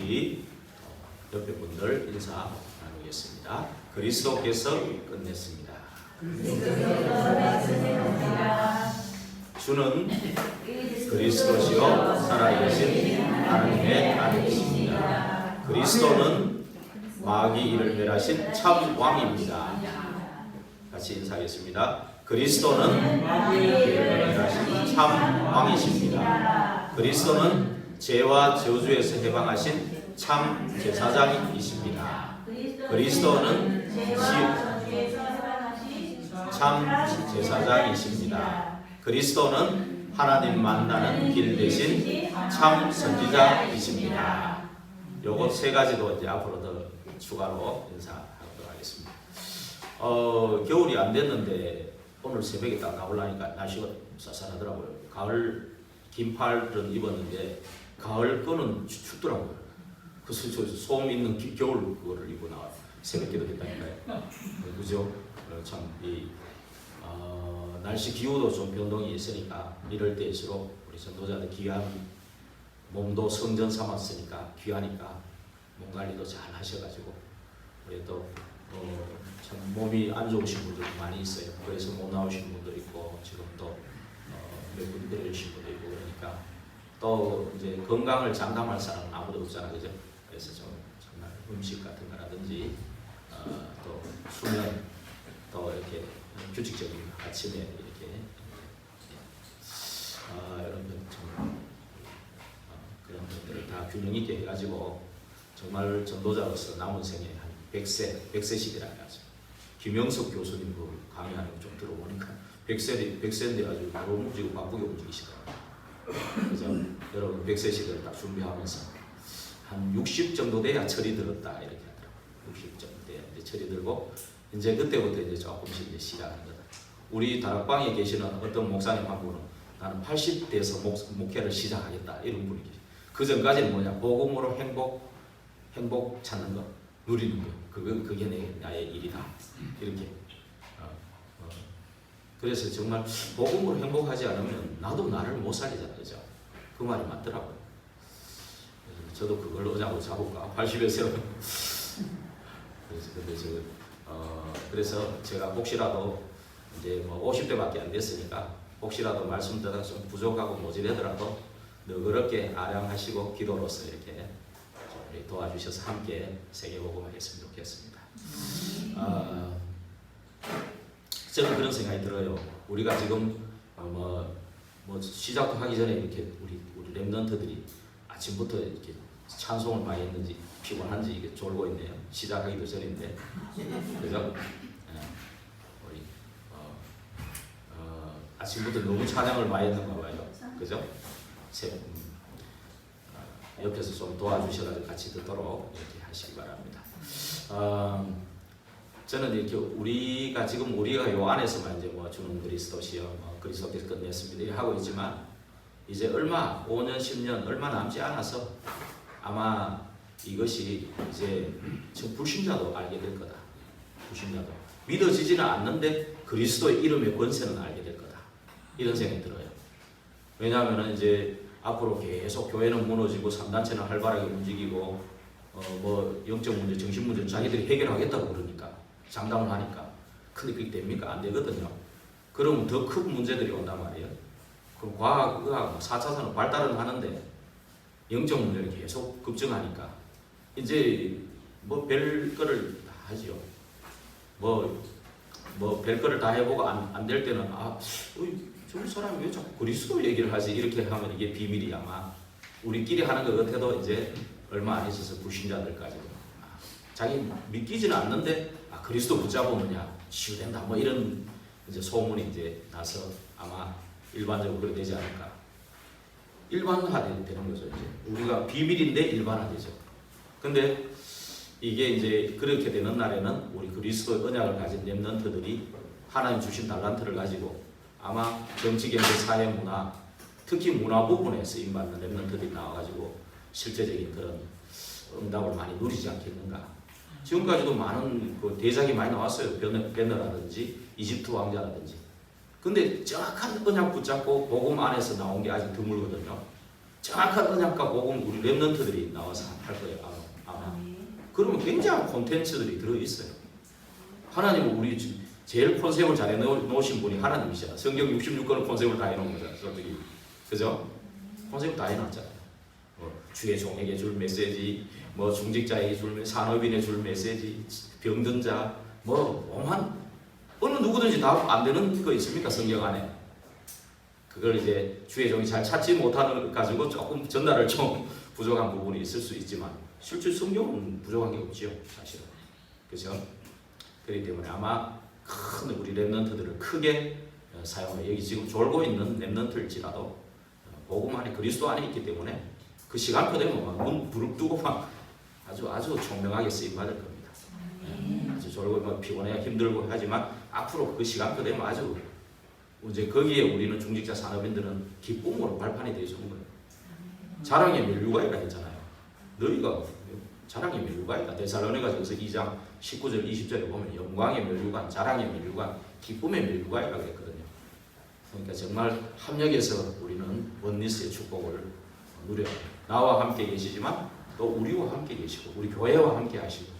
우리 옆에 분들 인사 나누겠습니다. 그리스도께서 끝냈습니다. 주는 그리스도시요 살아계신 하나님의 아들이십니다. 그리스도는 마귀 이를 멸하신 참 왕입니다. 같이 인사하겠습니다. 그리스도는 마귀 이를 멸하신 참 왕이십니다. 그리스도는 죄와 저주에서 해방하신 참 제사장이십니다. 그리스도는 참 제사장이십니다. 그리스도는 하나님 만나는 길 대신 참 선지자이십니다. 요거 세 가지도 이제 앞으로 더 추가로 인사하도록 하겠습니다. 겨울이 안 됐는데 오늘 새벽에 딱 나오려니까 날씨가 쌀쌀하더라고요. 가을 긴팔은 입었는데 가을 거는 춥더라고요. 그래서 저 소음 있는 겨울 그거를 입고 나와 새벽 기도했다니까요. 그죠? 참 날씨 기후도 좀 변동이 있으니까 이럴 때일수록 우리 전도자들 귀한 몸도 성전 삼았으니까 귀하니까 몸 관리도 잘 하셔가지고 우리 또 참 몸이 안 좋으신 분들이 많이 있어요. 그래서 못 나오신 분들 있고 지금 또 몇 분 내려오신 분도 있고 그러니까 또 이제 건강을 장담할 사람은 아무도 없잖아, 그죠? 그래서 좀 정말 음식 같은 거라든지 또 수면 또 이렇게 규칙적인 아침에 이렇게 여러분 좀 그런 것들을 다 균형 있게 해가지고 정말 전도자로서 남은 생에 한 100세 시대라고 하죠. 김영석 교수님 그 강의하는 거 좀 들어보니까 100세인데 아주 너무 움직이고 바쁘게 움직이시더라고요. 그래서 여러분 100세 시대를 딱 준비하면서 한 60 정도 돼야 철이 들었다 이렇게 하더라고요. 60 정도 돼야 이제 철이 들고 이제 그때부터 이제 조금씩 이제 시작하는 거다. 우리 다락방에 계시는 어떤 목사님 한 분은 나는 80 돼서 목회를 시작하겠다 이런 분이 계세요. 그 전까지는 뭐냐 복음으로 행복 찾는 거 누리는 거 그게 나의 일이다 이렇게. 그래서 정말 복음으로 행복하지 않으면 나도 나를 못 살리잖아, 그죠? 그 말이 맞더라고요. 저도 그걸 의자로 잡을까 80에서 그래서 제가 혹시라도 이제 뭐 50대밖에 안 됐으니까 혹시라도 말씀 듣다가 좀 부족하고 모질하더라도 너그럽게 아량하시고 기도로서 이렇게 도와주셔서 함께 세계복음하겠으면 좋겠습니다. 저는 그런 생각이 들어요. 우리가 지금 뭐 시작도 하기 전에 이렇게 우리 랩런트들이 아침부터 이렇게 찬송을 많이 했는지 피곤한지 이게 졸고 있네요. 시작하기도 전인데, 그죠? 우리 아침부터 너무 찬양을 많이 했는가 봐요. 그죠? 옆에서 좀 도와주셔서 같이 듣도록 이렇게 하시기 바랍니다. 저는 이렇게 우리가 요 안에서만 이제 뭐 주는 그리스도시여 그리스도께서 끝냈습니다 이렇게 하고 있지만 이제 얼마 5년 10년 얼마 남지 않아서 아마 이것이 이제 저 불신자도 알게 될 거다. 불신자도 믿어지지는 않는데 그리스도의 이름의 권세는 알게 될 거다. 이런 생각이 들어요. 왜냐하면 이제 앞으로 계속 교회는 무너지고 3단체는 활발하게 움직이고 뭐 영적 문제, 정신 문제를 자기들이 해결하겠다고 그러니까 장담을 하니까. 근데 그게 됩니까? 안 되거든요. 그러면 더 큰 문제들이 온단 말이에요. 그럼 과학, 의학, 4차 산업 발달은 하는데 영적 문제는 계속 급증하니까 이제 뭐 별거를 다 하죠. 뭐 별거를 다 해보고 안 될 때는 저 사람이 왜 자꾸 그리스도 얘기를 하지? 이렇게 하면 이게 비밀이 아마 우리끼리 하는 것 같아도 이제 얼마 안 있어서 불신자들까지도 자기 믿기지는 않는데 그리스도 붙잡으면야 치유된다 뭐 이런 이제 소문이 이제 나서 아마 일반적으로 그렇게 되지 않을까. 일반화되는 거죠. 이제 우리가 비밀인데 일반화되죠. 근데 이게 이제 그렇게 되는 날에는 우리 그리스도의 언약을 가진 렘넌트들이 하나님 주신 달란트를 가지고 아마 정치, 경제, 사회, 문화, 특히 문화 부분에 쓰임받는 렘넌트들이 나와가지고 실제적인 그런 응답을 많이 누리지 않겠는가. 지금까지도 많은 그 대작이 많이 나왔어요. 베너라든지 이집트 왕자라든지. 근데 정확한 언약 붙잡고 복음 안에서 나온 게 아직 드물거든요. 정확한 언약과 복음 우리 랩런트들이 나와서 할 거예요. 아마. 그러면 굉장한 콘텐츠들이 들어있어요. 하나님은 우리 제일 컨셉을 잘 해놓으신 분이 하나님이시잖아. 성경 66권은 컨셉을 다 해놓은 거잖아. 솔직히. 그죠? 컨셉을 다 해놨잖아요. 주의 종에게 줄 메시지, 중직자에게 줄 메시지, 산업인에 줄 메시지, 병든자, 오만 어느 누구든지 다 안 되는 거 있습니까? 성경 안에. 그걸 이제 주의 종이 잘 찾지 못하는 가지고 조금 전달을 좀 부족한 부분이 있을 수 있지만 실제 성경은 부족한 게 없지요, 사실은. 그렇죠? 그렇기 때문에 아마 큰 우리 랩런트들을 크게 사용해. 여기 지금 졸고 있는 랩런트일지라도 복음 안에 그리스도 안에 있기 때문에 그 시간표 되면 문 부릅뜨고 아주 총명하게 쓰임 받을 겁니다. 아주 졸고 피곤해 힘들고 하지만 앞으로 그 시간표 되면 아주 이제 거기에 우리는 중직자 산업인들은 기쁨으로 발판이 되어주는 거예요. 자랑의 멸류관이라 했잖아요. 너희가 자랑의 멸류관이다. 데살로니가서 2장 19절 20절에 보면 영광의 멸류관, 자랑의 멸류관, 기쁨의 멸류관이라고 했거든요. 그러니까 정말 합력해서 우리는 원리스의 축복을 누려요. 나와 함께 계시지만 또 우리와 함께 계시고 우리 교회와 함께 하시고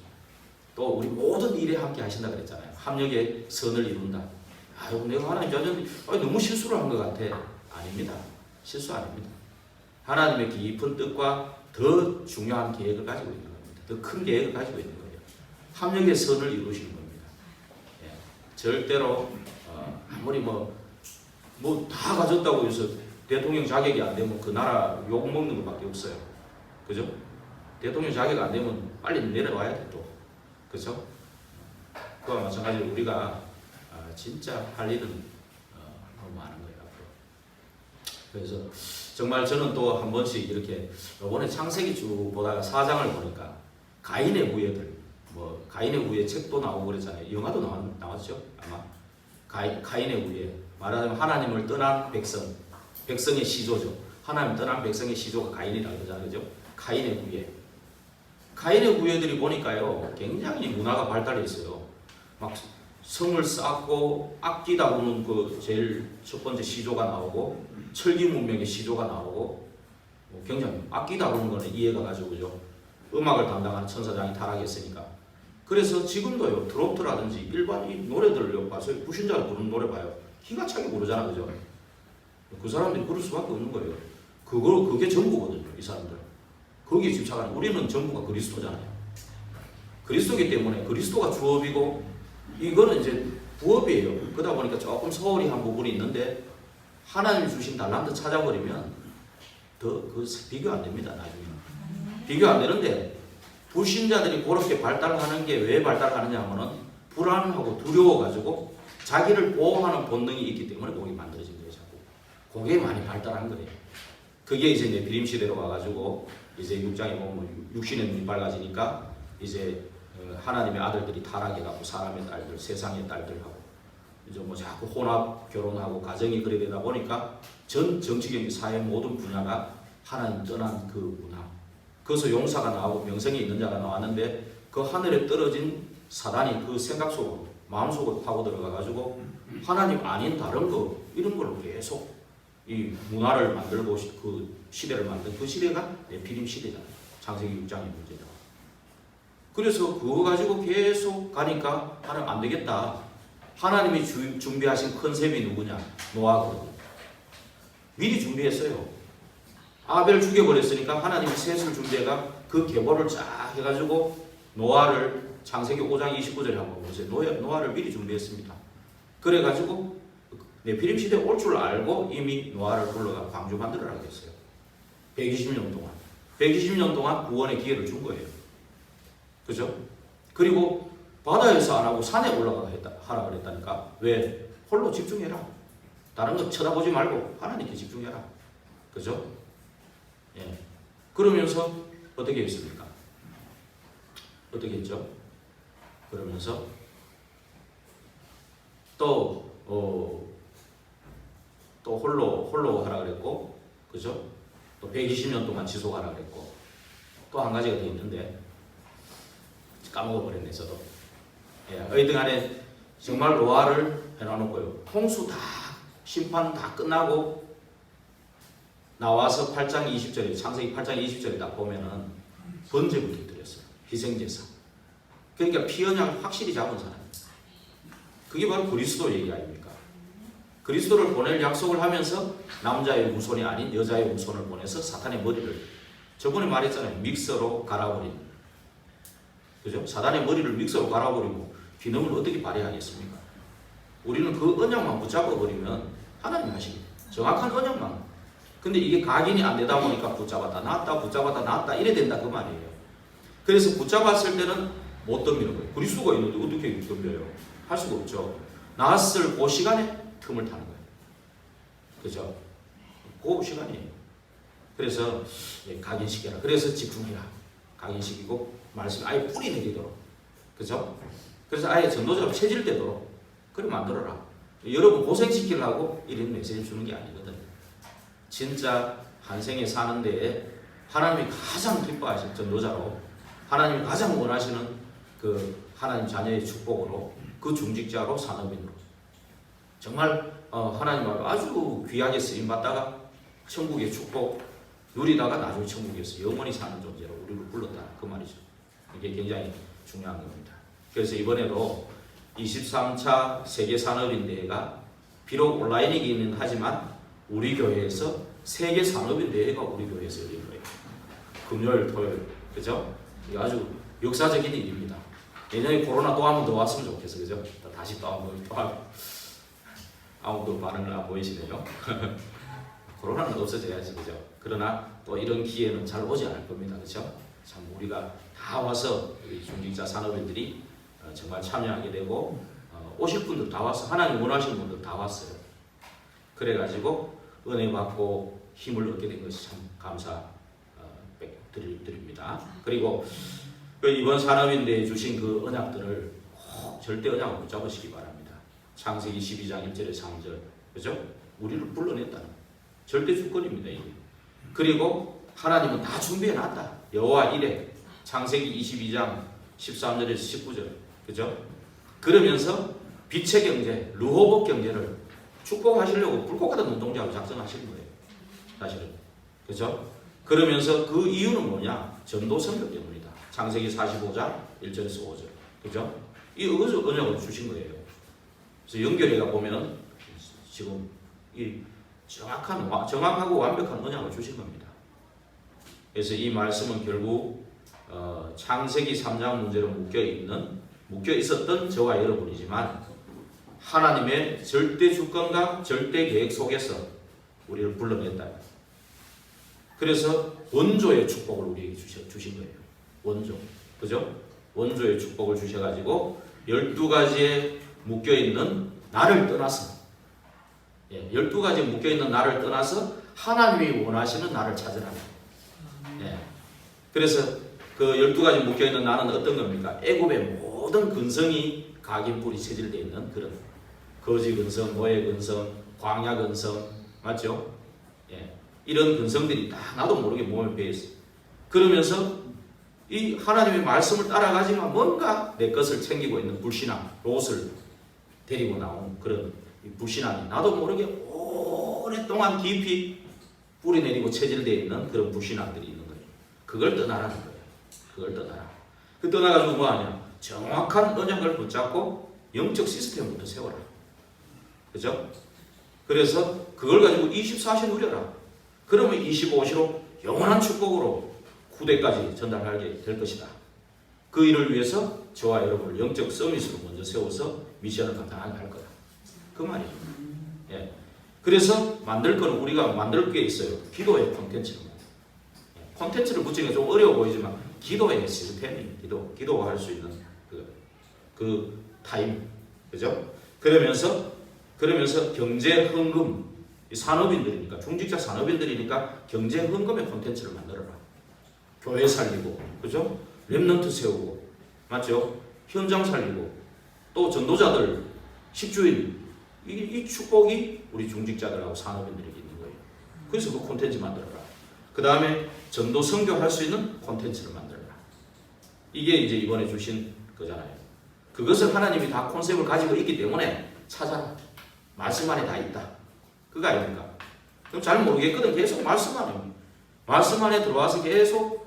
또 우리 모든 일에 함께 하신다 그랬잖아요. 합력의 선을 이룬다. 내가 하나님 자녀는 너무 실수를 한 것 같아. 아닙니다. 실수 아닙니다. 하나님의 깊은 뜻과 더 중요한 계획을 가지고 있는 겁니다. 더 큰 계획을 가지고 있는 거예요. 합력의 선을 이루시는 겁니다. 예. 절대로 아무리 다 가졌다고 해서 대통령 자격이 안 되면 그 나라 욕 먹는 것밖에 없어요. 그죠? 대통령 자격 안 되면 빨리 내려와야 돼 또. 그죠? 그와 마찬가지로 우리가 진짜 할 일은 너무 많은 거예요. 앞으로. 그래서 정말 저는 또 한 번씩 이렇게 이번에 창세기 쭉 보다가 4장을 보니까 가인의 후예들, 가인의 후예 책도 나오고 그랬잖아요. 영화도 나왔죠 아마. 가인의 후예, 말하자면 하나님을 떠난 백성의 시조죠. 하나님 떠난 백성의 시조가 가인이라고 그러잖아요. 그죠? 가인의 후예. 가인의 후예들이 보니까요 굉장히 문화가 발달해 있어요. 막 성을 쌓고 아끼다 보는 그 제일 첫 번째 시조가 나오고 철기 문명의 시조가 나오고 굉장히 아끼다 보는 거는 이해가 가지고 그죠? 음악을 담당하는 천사장이 타락했으니까. 그래서 지금도요 트로트라든지 일반 이 노래들을 봐서 부신자가 부르는 노래 봐요. 기가 차게 부르잖아, 그죠? 그 사람들이 부를 수밖에 없는 거예요. 그게 전부거든요, 이 사람들. 거기에 집착하는. 우리는 전부가 그리스도잖아요. 그리스도이기 때문에 그리스도가 주업이고 이거는 이제 부업이에요. 그러다 보니까 조금 소홀히 한 부분이 있는데 하나님이 주신 달란트 찾아버리면 비교 안 됩니다. 나중에는 비교 안 되는데 불신자들이 그렇게 발달하는 게 왜 발달하느냐 하면은 불안하고 두려워가지고 자기를 보호하는 본능이 있기 때문에 그게 만들어진 거예요. 자꾸 그게 많이 발달한 거예요. 그게 이제 비림 시대로 와가지고 이제 6장에 보면 육신의 눈이 밝아지니까 이제 하나님의 아들들이 타락해가고 사람의 딸들, 세상의 딸들하고 이제 자꾸 혼합 결혼하고 가정이 그래 되다 보니까 전 정치경제 사회 모든 분야가 하나님 떠난 그 문화. 그래서 용사가 나오고 명성이 있는 자가 나왔는데 그 하늘에 떨어진 사단이 그 생각 속으로 마음 속으로 파고 들어가가지고 하나님 아닌 다른 거 이런 걸로 계속 이 문화를 만들고 그 시대를 만든 그 시대가 네피림 시대잖아요. 창세기 6장의 문제죠. 그래서 그거 가지고 계속 가니까 하나님 안 되겠다. 하나님이 준비하신 컨셉이 누구냐? 노아거든요. 미리 준비했어요. 아벨 죽여버렸으니까 하나님이 셋을 준비해가 그 계보를 쫙 해가지고 노아를 창세기 5장 29절에 한번 보세요. 노아를 미리 준비했습니다. 그래가지고 네피림 시대에 올 줄 알고 이미 노아를 불러가 방주 만들어라고 했어요. 120년 동안. 120년 동안 구원의 기회를 준 거예요. 그죠? 그리고 바다에서 안 하고 산에 올라가 하라 그랬다니까. 왜? 홀로 집중해라. 다른 거 쳐다보지 말고 하나님께 집중해라. 그죠? 예. 그러면서 어떻게 했습니까? 어떻게 했죠? 그러면서 또 홀로 하라 그랬고, 그죠? 또 120년 동안 지속하라 그랬고, 또 한 가지가 더 있는데 까먹어버렸네 저도. 예, 어쨌든 간에 정말 노아를 해놔놓고요. 홍수 다 심판 다 끝나고 나와서 8장 20절에 창세기 8장 20절에 딱 보면은 번제부터 드렸어요. 희생제사. 그러니까 피 언약을 확실히 잡은 사람. 그게 바로 그리스도 얘기 아닙니까? 그리스도를 보낼 약속을 하면서 남자의 후손이 아닌 여자의 후손을 보내서 사탄의 머리를 저번에 말했잖아요. 믹서로 갈아버린. 그죠? 사탄의 머리를 믹서로 갈아버리고 기능을 어떻게 발휘하겠습니까? 우리는 그 언약만 붙잡아버리면 하나님 하시겠죠. 정확한 언약만. 근데 이게 각인이 안 되다 보니까 붙잡았다 놨다 붙잡았다 놨다 이래 된다 그 말이에요. 그래서 붙잡았을 때는 못 덤비는 거예요. 그리스도가 있는데 어떻게 덤벼요? 할 수가 없죠. 나왔을 그 시간에 틈을 타는 거예요. 그죠? 그 시간이에요. 그래서 각인시켜라. 그래서 집중해라. 각인시키고 말씀 아예 뿌리 내리도록. 그죠? 그래서 아예 전도자로 체질되도록 그래 만들어라. 여러분 고생시키려고 이런 메시지 주는 게 아니거든. 진짜 한 생에 사는 데에 하나님이 가장 기뻐하시는 전도자로 하나님이 가장 원하시는 그 하나님 자녀의 축복으로 그 중직자로 산업인으로 정말 하나님 앞에 아주 귀하게 쓰임받다가 천국의 축복 누리다가 나중에 천국에서 영원히 사는 존재로 우리를 불렀다 그 말이죠. 이게 굉장히 중요한 겁니다. 그래서 이번에도 23차 세계산업인대회가 비록 온라인이기는 하지만 우리 교회에서 세계산업인대회가 우리 교회에서 열린 거예요. 금요일, 토요일. 그죠? 이게 아주 역사적인 일입니다. 내년에 코로나 또 한 번 더 왔으면 좋겠어. 그죠? 다시 또 한 번 또 아무도 반응을 안 보이시네요. 코로나는 없어져야지. 그죠? 그러나 또 이런 기회는 잘 오지 않을 겁니다. 그죠? 참 우리가 다 와서 우리 중직자 산업인들이 정말 참여하게 되고 오실 분들 다 왔어. 하나님 원하시는 분들 다 왔어요. 그래가지고 은혜 받고 힘을 얻게 된 것이 참 감사드립니다. 그리고 이번 산업인대에 주신 그 언약들을 꼭 절대 언약을 붙잡으시기 바랍니다. 창세기 12장 1절에 3절. 그죠? 우리를 불러냈다는 절대 주권입니다. 이게. 그리고 하나님은 다 준비해놨다. 여호와 이레. 창세기 22장 13절에서 19절. 그죠? 그러면서 빛의 경제, 르호봇 경제를 축복하시려고 불꽃 같은 눈동자로 작성하시는 거예요. 사실은. 그죠? 그러면서 그 이유는 뭐냐? 전도 선교 때문이다. 창세기 45장 1절에서 5절. 그죠? 이 언약을 주신 거예요. 그래서 연결해가 보면 지금 이 정확하고 완벽한 언약을 주신 겁니다. 그래서 이 말씀은 결국 창세기 3장 문제로 묶여 있었던 저와 여러분이지만 하나님의 절대 주권과 절대 계획 속에서 우리를 불러냈다. 그래서 원조의 축복을 우리에게 주신 거예요. 원조. 그죠? 원조의 축복을 주셔가지고 12가지에 묶여있는 나를 떠나서 12가지에 묶여있는 나를 떠나서 하나님이 원하시는 나를 찾으라. 그래서 그 12가지 묶여있는 나는 어떤 겁니까? 애굽의 모든 근성이 각인뿔이 체질되어 있는 그런 거지 근성, 노예 근성, 광야 근성 맞죠? 이런 근성들이 다 나도 모르게 몸에 배있어. 그러면서 이 하나님의 말씀을 따라가지만 뭔가 내 것을 챙기고 있는 불신앙, 롯을 데리고 나온 그런 불신앙이 나도 모르게 오랫동안 깊이 뿌리 내리고 체질되어 있는 그런 불신앙들이 있는 거예요. 그걸 떠나라는 거예요. 그걸 떠나라. 그 떠나가지고 뭐하냐? 정확한 언약을 붙잡고 영적 시스템부터 세워라. 그죠? 그래서 그걸 가지고 24시 누려라. 그러면 25시로 영원한 축복으로 후대까지 전달하게 될 것이다. 그 일을 위해서 저와 여러분을 영적 서밋으로 먼저 세워서 미션을 감당하게 할 거다. 그 말이에요. 그래서 만들 거는 우리가 만들 게 있어요. 기도의 콘텐츠를. 콘텐츠를 붙이는 게 좀 어려워 보이지만 기도의 시스템이 기도할 수 있는 그 타임. 그죠? 그러면서 경제 헌금 산업인들이니까 중직자 산업인들이니까 경제 헌금의 콘텐츠를 만들어라. 교회 살리고, 그죠? 렘넌트 세우고, 맞죠? 현장 살리고, 또 전도자들, 십주인 이 축복이 우리 중직자들하고 산업인들에게 있는 거예요. 그래서 그 콘텐츠 만들어라. 그 다음에 전도 선교할 수 있는 콘텐츠를 만들어라. 이게 이제 이번에 주신 거잖아요. 그것을 하나님이 다 콘셉트를 가지고 있기 때문에 찾아라. 말씀 안에 다 있다. 그거 아닙니까? 그럼 잘 모르겠거든. 계속 말씀 안에. 말씀 안에 들어와서 계속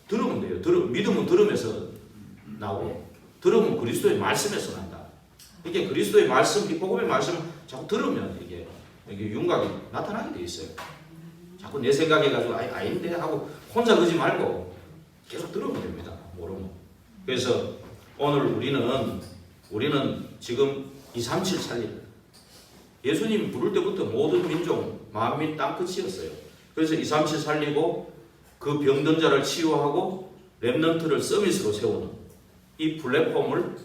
들으면 돼요. 믿음은 들으면서 나오고, 들으면 그리스도의 말씀에서 난다. 이게 그리스도의 말씀, 이 복음의 말씀을 자꾸 들으면 이게 윤곽이 나타나게 돼 있어요. 자꾸 내 생각해가지고 아닌데 하고 혼자 그러지 말고 계속 들으면 됩니다. 모르면. 그래서 오늘 우리는 지금 237 살림. 예수님이 부를 때부터 모든 민족, 만민 땅끝이었어요. 그래서 237 살리고 그 병든 자를 치유하고 렘넌트를 서밋으로 세우는 이 플랫폼을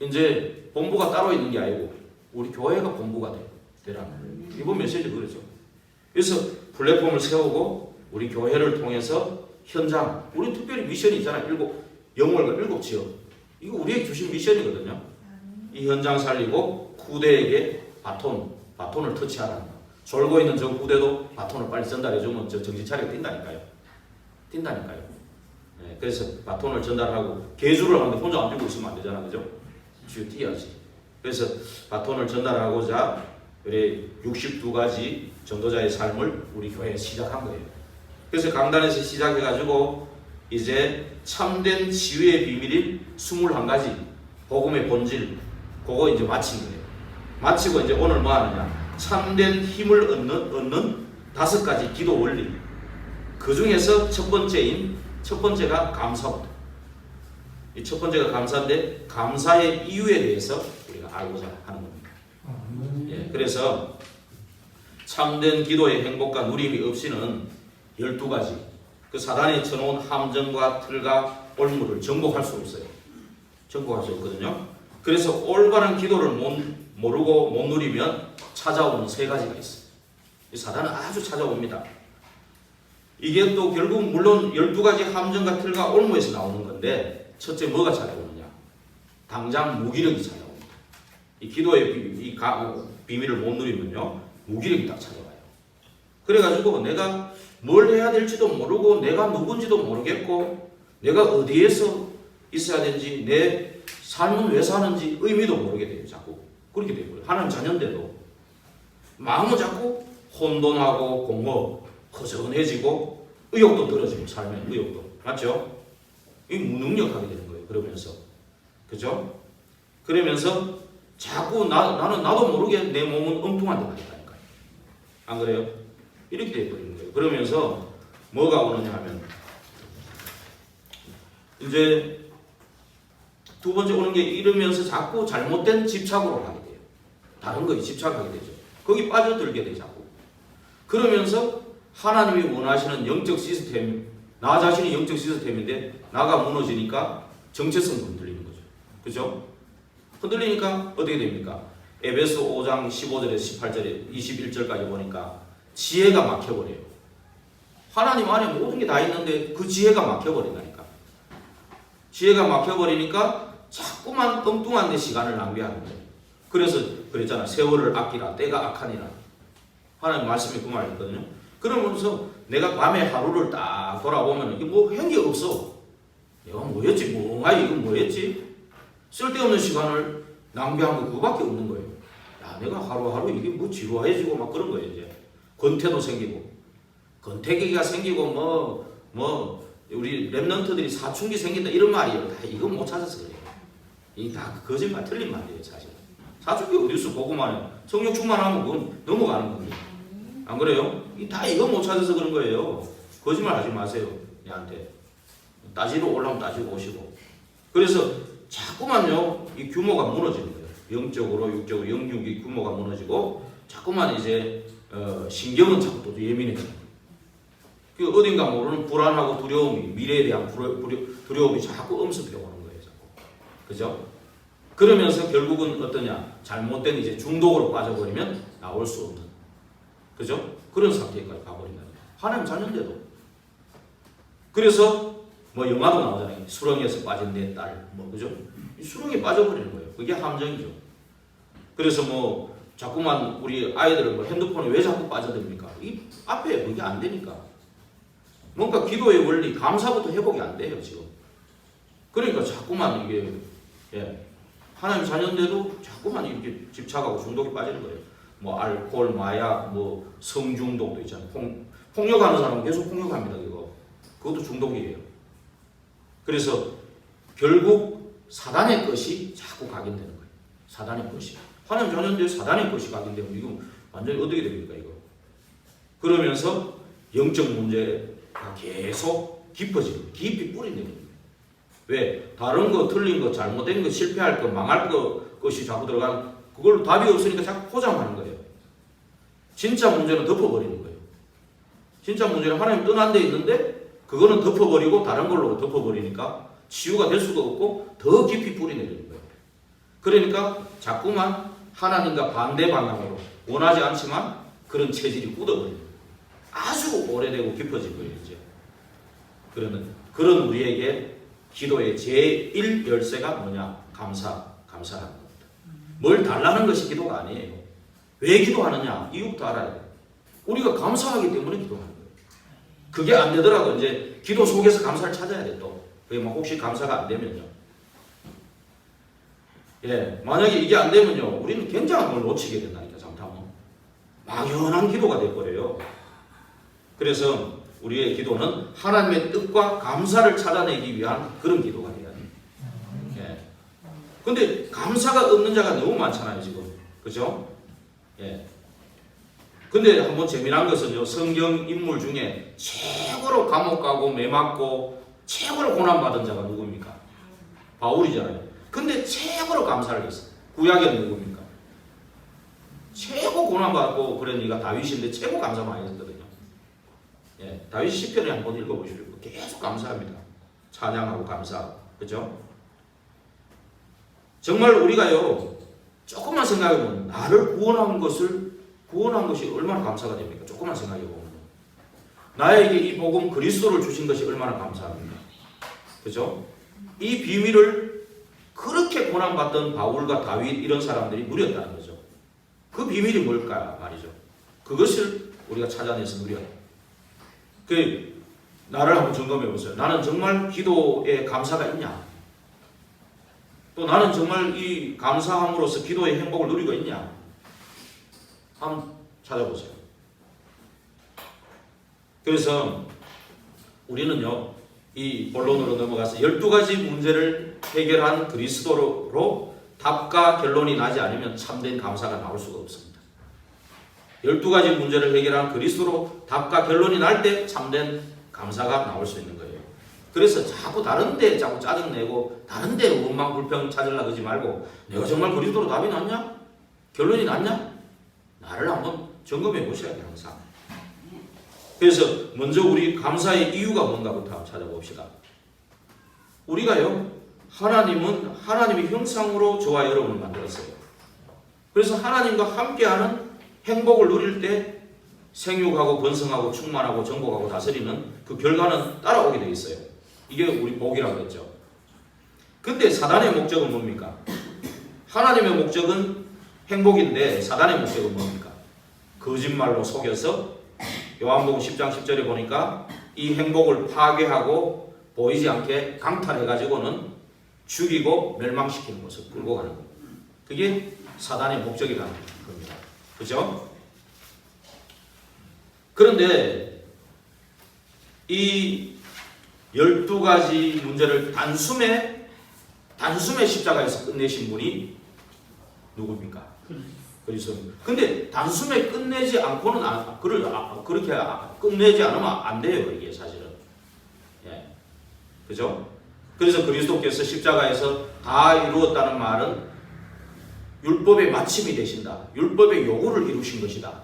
이제 본부가 따로 있는 게 아니고 우리 교회가 본부가 되라는 이번 메시지 그러죠. 그래서 플랫폼을 세우고 우리 교회를 통해서 현장, 우리 특별히 미션이 있잖아요. 영월과 7지역. 이거 우리에게 주신 미션이거든요. 이 현장 살리고 후대에게 바톤을 터치하라는 거. 졸고 있는 저 후대도 바톤을 빨리 전달해주면 저 정신 차리고 뛴다니까요. 네, 그래서 바톤을 전달하고 계주를 하는데 혼자 안 뛰고 있으면 안 되잖아, 그죠? 쥐어 뛰어야지. 그래서 바톤을 전달하고자 우리 62가지 전도자의 삶을 우리 교회에 시작한 거예요. 그래서 강단에서 시작해가지고 이제 참된 치유의 비밀인 21가지 복음의 본질, 그거 이제 마친 거예요. 마치고 이제 오늘 뭐 하느냐? 참된 힘을 얻는 5가지 기도 원리. 그 중에서 첫 번째가 감사부터. 이 첫 번째가 감사인데 감사의 이유에 대해서 우리가 알고자 하는 겁니다. 예, 그래서 참된 기도의 행복과 누림이 없이는 12가지 그 사단이 쳐놓은 함정과 틀과 올무를 정복할 수 없어요. 정복할 수 없거든요. 그래서 올바른 기도를 모르고 못 누리면 찾아오는 3가지가 있어요. 이 사단은 아주 찾아옵니다. 이게 또 결국 물론 12가지 함정과 틀과 올무에서 나오는 건데 첫째 뭐가 찾아오느냐? 당장 무기력이 찾아옵니다. 이 기도의 비밀을 못 누리면요 무기력이 딱 찾아와요. 그래가지고 내가 뭘 해야 될지도 모르고 내가 누군지도 모르겠고 내가 어디에서 있어야 되는지 내 삶은 왜 사는지 의미도 모르게 돼요. 자꾸 그렇게 되고요. 하나님 자녀인데도 마음은 자꾸 혼돈하고 공허, 허전해지고 의욕도 떨어지고 삶의 의욕도 맞죠? 이 무능력하게 되는 거예요. 그러면서 그죠? 그러면서 자꾸 나도 모르게 내 몸은 엉뚱한 데 가니까요. 안 그래요? 이렇게 돼버리는 거예요. 그러면서 뭐가 오느냐 하면 이제 두 번째 오는 게 이러면서 자꾸 잘못된 집착으로 가게 돼요. 다른 거에 집착하게 되죠. 거기 빠져들게 돼요. 자꾸. 그러면서 하나님이 원하시는 영적 시스템, 나 자신이 영적 시스템인데 나가 무너지니까 정체성도 흔들리는 거죠. 그죠? 흔들리니까 어떻게 됩니까? 에베소 5장 15절에서 18절에 21절까지 보니까 지혜가 막혀버려요. 하나님 안에 모든 게 다 있는데 그 지혜가 막혀버린다니까. 지혜가 막혀버리니까 자꾸만 엉뚱한 데 시간을 낭비하는 거예요. 그래서 그랬잖아. 세월을 아끼라. 때가 악하니라. 하나님 말씀이 그 말이거든요. 그러면서 내가 밤에 하루를 딱 돌아보면 이게 뭐 한 게 없어. 내가 뭐였지? 이건 뭐였지? 쓸데없는 시간을 낭비한 거 그거밖에 없는 거예요. 야, 내가 하루하루 이게 뭐 지루해지고 막 그런 거예요. 이제 권태도 생기고 권태기가 생기고 우리 랩런트들이 사춘기 생긴다 이런 말이에요. 다 이건 못 찾아서 그래요. 이 다 거짓말, 틀린 말이에요, 사실. 사춘기 어디서 보고만 해. 성령 충만하면 그건 넘어가는 겁니다. 안 그래요? 다 이거 못 찾아서 그런 거예요. 거짓말 하지 마세요, 얘한테. 따지러 올라오면 따지고 오시고. 그래서 자꾸만요, 이 규모가 무너지는 거예요. 영적으로, 육적으로, 영육이 규모가 무너지고, 자꾸만 이제, 신경은 자꾸 또 예민해져요. 그 어딘가 모르는 불안하고 두려움이, 미래에 대한 두려움이 자꾸 엄습해 오는 거예요, 자꾸. 그죠? 그러면서 결국은 어떠냐? 잘못된 이제 중독으로 빠져버리면 나올 수 없는. 그죠? 그런 상태까지 가버린다. 하나님 자녀인데도. 그래서 뭐 영화도 나오잖아요. 수렁에서 빠진 내 딸. 그죠? 수렁에 빠져버리는 거예요. 그게 함정이죠. 그래서 뭐 자꾸만 우리 아이들은 핸드폰에 왜 자꾸 빠져듭니까? 이 앞에 그게 안 되니까. 뭔가 기도의 원리, 감사부터 회복이 안 돼요, 지금. 그러니까 자꾸만 이게, 하나님 자녀인데도 자꾸만 이렇게 집착하고 중독에 빠지는 거예요. 뭐 알코올, 마약, 뭐 성중독도 있잖아요. 폭력하는 사람은 계속 폭력합니다. 그것도 중독이에요. 그래서 결국 사단의 것이 자꾸 각인되는 거예요. 사단의 것이. 하나님 자녀인데 사단의 것이 각인되면 이거 완전히 어떻게 됩니까 이거? 그러면서 영적 문제가 계속 깊어지고 깊이 뿌리내리는 거예요. 왜? 다른 거, 틀린 거, 잘못된 거, 실패할 거, 망할 것이 자꾸 들어가는 그걸로 답이 없으니까 자꾸 포장하는 거예요. 진짜 문제는 덮어버리는 거예요. 진짜 문제는 하나님 떠난 데 있는데 그거는 덮어버리고 다른 걸로 덮어버리니까 치유가 될 수가 없고 더 깊이 뿌리내리는 거예요. 그러니까 자꾸만 하나님과 반대 방향으로 원하지 않지만 그런 체질이 굳어버리는 거예요. 아주 오래되고 깊어진 거예요. 이제 그런 우리에게 기도의 제1 열쇠가 뭐냐? 감사하는 겁니다. 뭘 달라는 것이 기도가 아니에요. 왜 기도하느냐? 이유부터 알아야 돼요. 우리가 감사하기 때문에 기도하는 거예요. 그게 안 되더라도 이제 기도 속에서 감사를 찾아야 돼 또. 그게 뭐 혹시 감사가 안 되면요. 예, 만약에 이게 안 되면요, 우리는 굉장한 걸 놓치게 된다니까 잘못하면 막연한 기도가 돼버려요. 그래서 우리의 기도는 하나님의 뜻과 감사를 찾아내기 위한 그런 기도가 돼야 돼요. 예. 근데 감사가 없는 자가 너무 많잖아요 지금, 그죠? 예. 근데 한번 재미난 것은요, 성경 인물 중에 최고로 감옥 가고 매 맞고 최고로 고난받은 자가 누굽니까? 바울이잖아요. 근데 최고로 감사를 했어요. 구약에는 누굽니까? 최고 고난받고 그러니까 다윗인데 최고 감사 많이 했거든요. 예, 다윗 시편에 한번 읽어보시고 계속 감사합니다. 찬양하고 감사하고, 그죠? 정말 우리가요, 조금만 생각해보면 나를 구원한 것이 얼마나 감사가 됩니까? 조금만 생각해보면 나에게 이 복음 그리스도를 주신 것이 얼마나 감사합니까? 그죠? 이 비밀을 그렇게 고난받던 바울과 다윗 이런 사람들이 누렸다는 거죠. 그 비밀이 뭘까 말이죠. 그것을 우리가 찾아내서 누려야 돼요. 나를 한번 점검해 보세요. 나는 정말 기도에 감사가 있냐? 또 나는 정말 이 감사함으로써 기도의 행복을 누리고 있냐? 한번 찾아보세요. 그래서 우리는요, 이 본론으로 넘어가서 12가지 문제를 해결한 그리스도로 답과 결론이 나지 않으면 참된 감사가 나올 수가 없습니다. 12가지 문제를 해결한 그리스도로 답과 결론이 날 때 참된 감사가 나올 수 있는 거예요. 그래서 자꾸 다른 데 자꾸 짜증내고 다른 데 원망 불평 찾으려고 하지 말고 내가 정말 그리스도로 답이 났냐? 결론이 났냐? 나를 한번 점검해 보셔야 돼요. 항상. 그래서 먼저 우리 감사의 이유가 뭔가부터 한번 찾아봅시다. 우리가요, 하나님은 하나님의 형상으로 저와 여러분을 만들었어요. 그래서 하나님과 함께하는 행복을 누릴 때 생육하고 번성하고 충만하고 정복하고 다스리는 그 결과는 따라오게 되어 있어요. 이게 우리 복이라고 했죠. 근데 사단의 목적은 뭡니까? 하나님의 목적은 행복인데 사단의 목적은 뭡니까? 거짓말로 속여서 요한복음 10장 10절에 보니까 이 행복을 파괴하고 보이지 않게 강탈해가지고는 죽이고 멸망시키는 것을 끌고 가는 겁니다. 그게 사단의 목적이라는 겁니다. 그죠? 그런데 이 12가지 문제를 단숨에 십자가에서 끝내신 분이 누굽니까? 그리스도. 근데 단숨에 끝내지 않고는 그렇게 끝내지 않으면 안 돼요. 이게 사실은. 예. 그죠? 그래서 그리스도께서 십자가에서 다 이루었다는 말은 율법의 마침이 되신다. 율법의 요구를 이루신 것이다.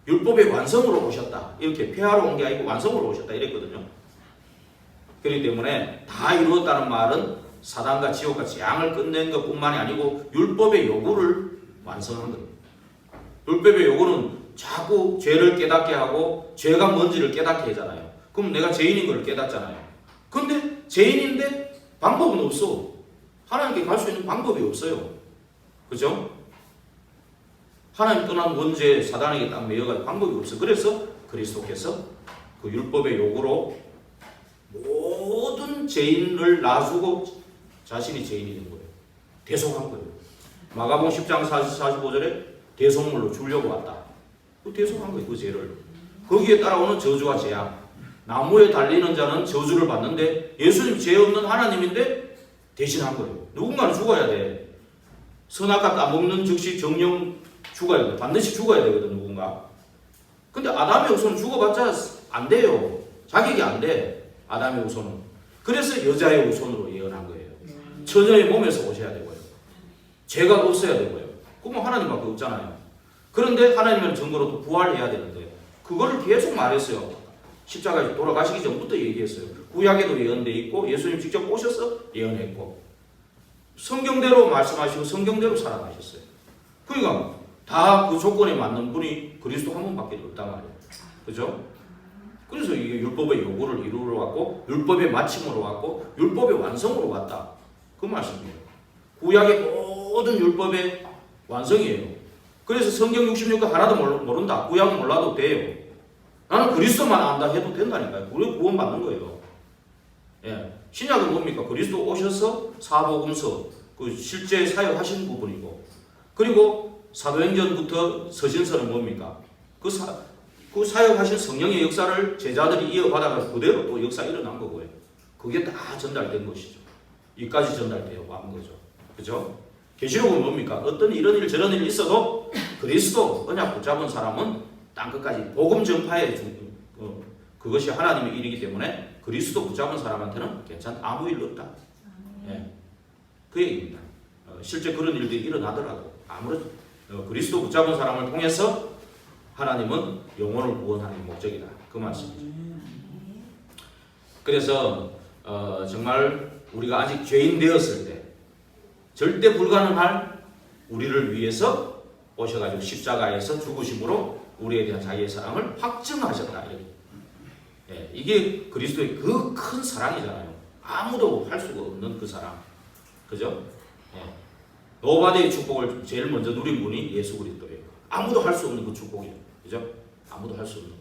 율법의 완성으로 오셨다. 이렇게 폐하러 온 게 아니고 완성으로 오셨다. 이랬거든요. 그렇기 때문에 다 이루었다는 말은 사단과 지옥과 재앙을 끝낸 것뿐만이 아니고 율법의 요구를 완성한 겁니다. 율법의 요구는 자꾸 죄를 깨닫게 하고 죄가 뭔지를 깨닫게 하잖아요. 그럼 내가 죄인인 걸 깨닫잖아요. 근데 죄인인데 방법은 없어. 하나님께 갈 수 있는 방법이 없어요. 그죠? 하나님 떠난 원죄 사단에게 딱 매여가지고 방법이 없어. 그래서 그리스도께서 그 율법의 요구로 모든 죄인을 놔주고 자신이 죄인이 된 거예요. 대속한 거예요. 마가복음 10장 45절에 대속물로 주려고 왔다. 그 대속한 거예요. 그 죄를. 거기에 따라오는 저주와 재앙. 나무에 달리는 자는 저주를 받는데 예수님 죄 없는 하나님인데 대신한 거예요. 누군가는 죽어야 돼. 선악과 따먹는 즉시 정령 죽어야 돼. 반드시 죽어야 되거든, 누군가. 근데 아담의 후손은 죽어봤자 안 돼요. 자격이 안 돼. 아담의 후손은. 그래서 여자의 후손으로 예언한 거예요. 처녀의 몸에서 오셔야 되고요. 죄가 없어야 되고요. 그건 하나님밖에 없잖아요. 그런데 하나님의 증거로 또 부활해야 되는데 그거를 계속 말했어요. 십자가에 돌아가시기 전부터 얘기했어요. 구약에도 예언돼 있고 예수님 직접 오셔서 예언했고 성경대로 말씀하시고 성경대로 살아가셨어요. 그러니까 다 그 조건에 맞는 분이 그리스도 한 분밖에 없단 말이에요. 그죠? 그래서 이게 율법의 요구를 이루러 왔고 율법의 마침으로 왔고 율법의 완성으로 왔다. 그 말씀이에요. 구약의 모든 율법의 완성이에요. 그래서 성경 66권 하나도 모른다. 구약은 몰라도 돼요. 나는 그리스도만 안다 해도 된다니까요. 우리 구원 받는 거예요. 예. 신약은 뭡니까? 그리스도 오셔서 사복음서 그 실제 사역하신 부분이고 그리고 사도행전부터 서신서는 뭡니까? 그 사역하신 성령의 역사를 제자들이 이어받아가 그대로 또 역사 일어난 거고요. 그게 다 전달된 것이죠. 이까지 전달되어 간 거죠. 그죠? 계시록은 뭡니까? 어떤 이런 일 저런 일이 있어도 그리스도 언약 붙잡은 사람은 땅끝까지 복음 전파에 그것이 하나님의 일이기 때문에 그리스도 붙잡은 사람한테는 괜찮다. 아무 일 없다. 예. 그 얘기입니다. 실제 그런 일들이 일어나더라도 아무런 그리스도 붙잡은 사람을 통해서 하나님은 영혼을 구원하는 목적이다. 그 말씀이죠. 그래서 정말 우리가 아직 죄인 되었을 때 절대 불가능할 우리를 위해서 오셔가지고 십자가에서 죽으심으로 우리에 대한 자기의 사랑을 확증하셨다. 예, 이게 그리스도의 그 큰 사랑이잖아요. 아무도 할 수가 없는 그 사랑. 그죠? 예. 노바디의 축복을 제일 먼저 누린 분이 예수 그리스도예요. 아무도 할 수 없는 그 축복이에요. 그죠? 아무도 할 수 없는.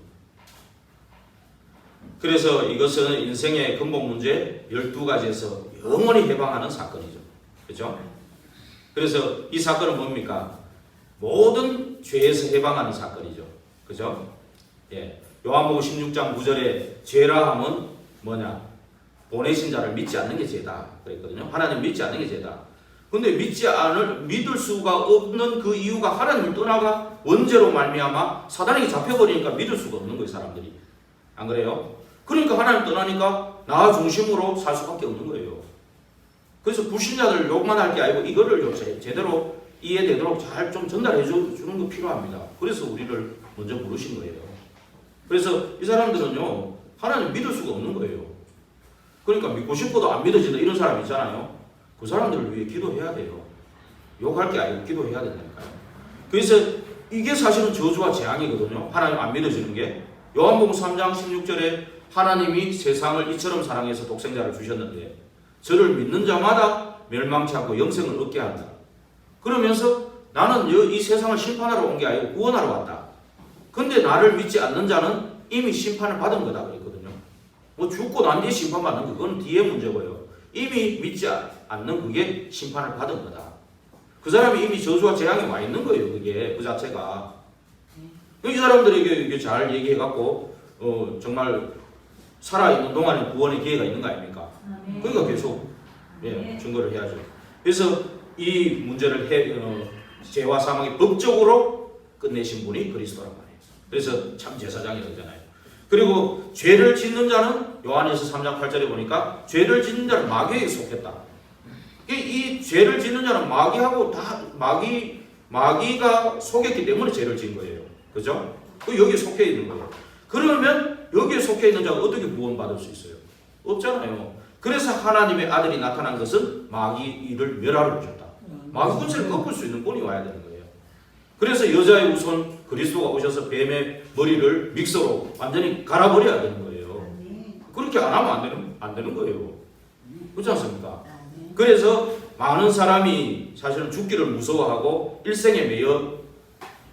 그래서 이것은 인생의 근본 문제 12가지에서 영원히 해방하는 사건이죠. 그죠? 그래서 이 사건은 뭡니까? 모든 죄에서 해방하는 사건이죠. 그죠? 예. 요한복음 16장 9절에 죄라 함은 뭐냐? 보내신 자를 믿지 않는 게 죄다. 그랬거든요. 하나님 믿지 않는 게 죄다. 근데 믿을 수가 없는 그 이유가 하나님을 떠나가 원죄로 말미암아 사단에게 잡혀버리니까 믿을 수가 없는 거예요, 사람들이. 안 그래요? 그러니까 하나님 떠나니까 나 중심으로 살 수밖에 없는 거예요. 그래서 불신자들 욕만 할 게 아니고 이거를 제대로 이해되도록 잘 좀 전달해 주는 거 필요합니다. 그래서 우리를 먼저 부르신 거예요. 그래서 이 사람들은요, 하나님 믿을 수가 없는 거예요. 그러니까 믿고 싶어도 안 믿어진다 이런 사람 있잖아요. 그 사람들을 위해 기도해야 돼요. 욕할 게 아니고 기도해야 된다니까요. 그래서 이게 사실은 저주와 재앙이거든요. 하나님 안 믿어지는 게. 요한복음 3장 16절에 하나님이 세상을 이처럼 사랑해서 독생자를 주셨는데 저를 믿는 자마다 멸망치 않고 영생을 얻게 한다. 그러면서 나는 이 세상을 심판하러 온 게 아니고 구원하러 왔다. 근데 나를 믿지 않는 자는 이미 심판을 받은 거다 그랬거든요. 뭐 죽고 난 뒤에 심판받는 거 그건 뒤의 문제고요. 이미 믿지 않는 그게 심판을 받은 거다. 그 사람이 이미 저주와 재앙에 와 있는 거예요. 그게 그 자체가. 이 사람들에게 잘 얘기해갖고 정말 살아있는 동안에 구원의 기회가 있는 거 아닙니까? 그러니까 계속 증거를 해야죠. 그래서 이 문제를 죄와 사망의 법적으로 끝내신 분이 그리스도란 말이에요. 그래서 참 제사장이 되잖아요. 그리고 죄를 짓는 자는 요한에서 3장 8절에 보니까 죄를 짓는 자는 마귀에게 속했다. 이 죄를 짓는 자는 마귀하고 다 마귀가 속였기 때문에 죄를 지은 거예요. 그죠? 여기에 속해 있는 거예요. 그러면 여기에 속해 있는 자가 어떻게 구원받을 수 있어요? 없잖아요. 그래서 하나님의 아들이 나타난 것은 마귀를 멸하러 오셨다. 마귀 군세를 꺾을 수 있는 분이 와야 되는 거예요. 그래서 여자의 후손 그리스도가 오셔서 뱀의 머리를 믹서로 완전히 갈아버려야 되는 거예요. 그렇게 안 하면 안 되는 거예요. 그렇지 않습니까? 그래서 많은 사람이 사실은 죽기를 무서워하고 일생에 매여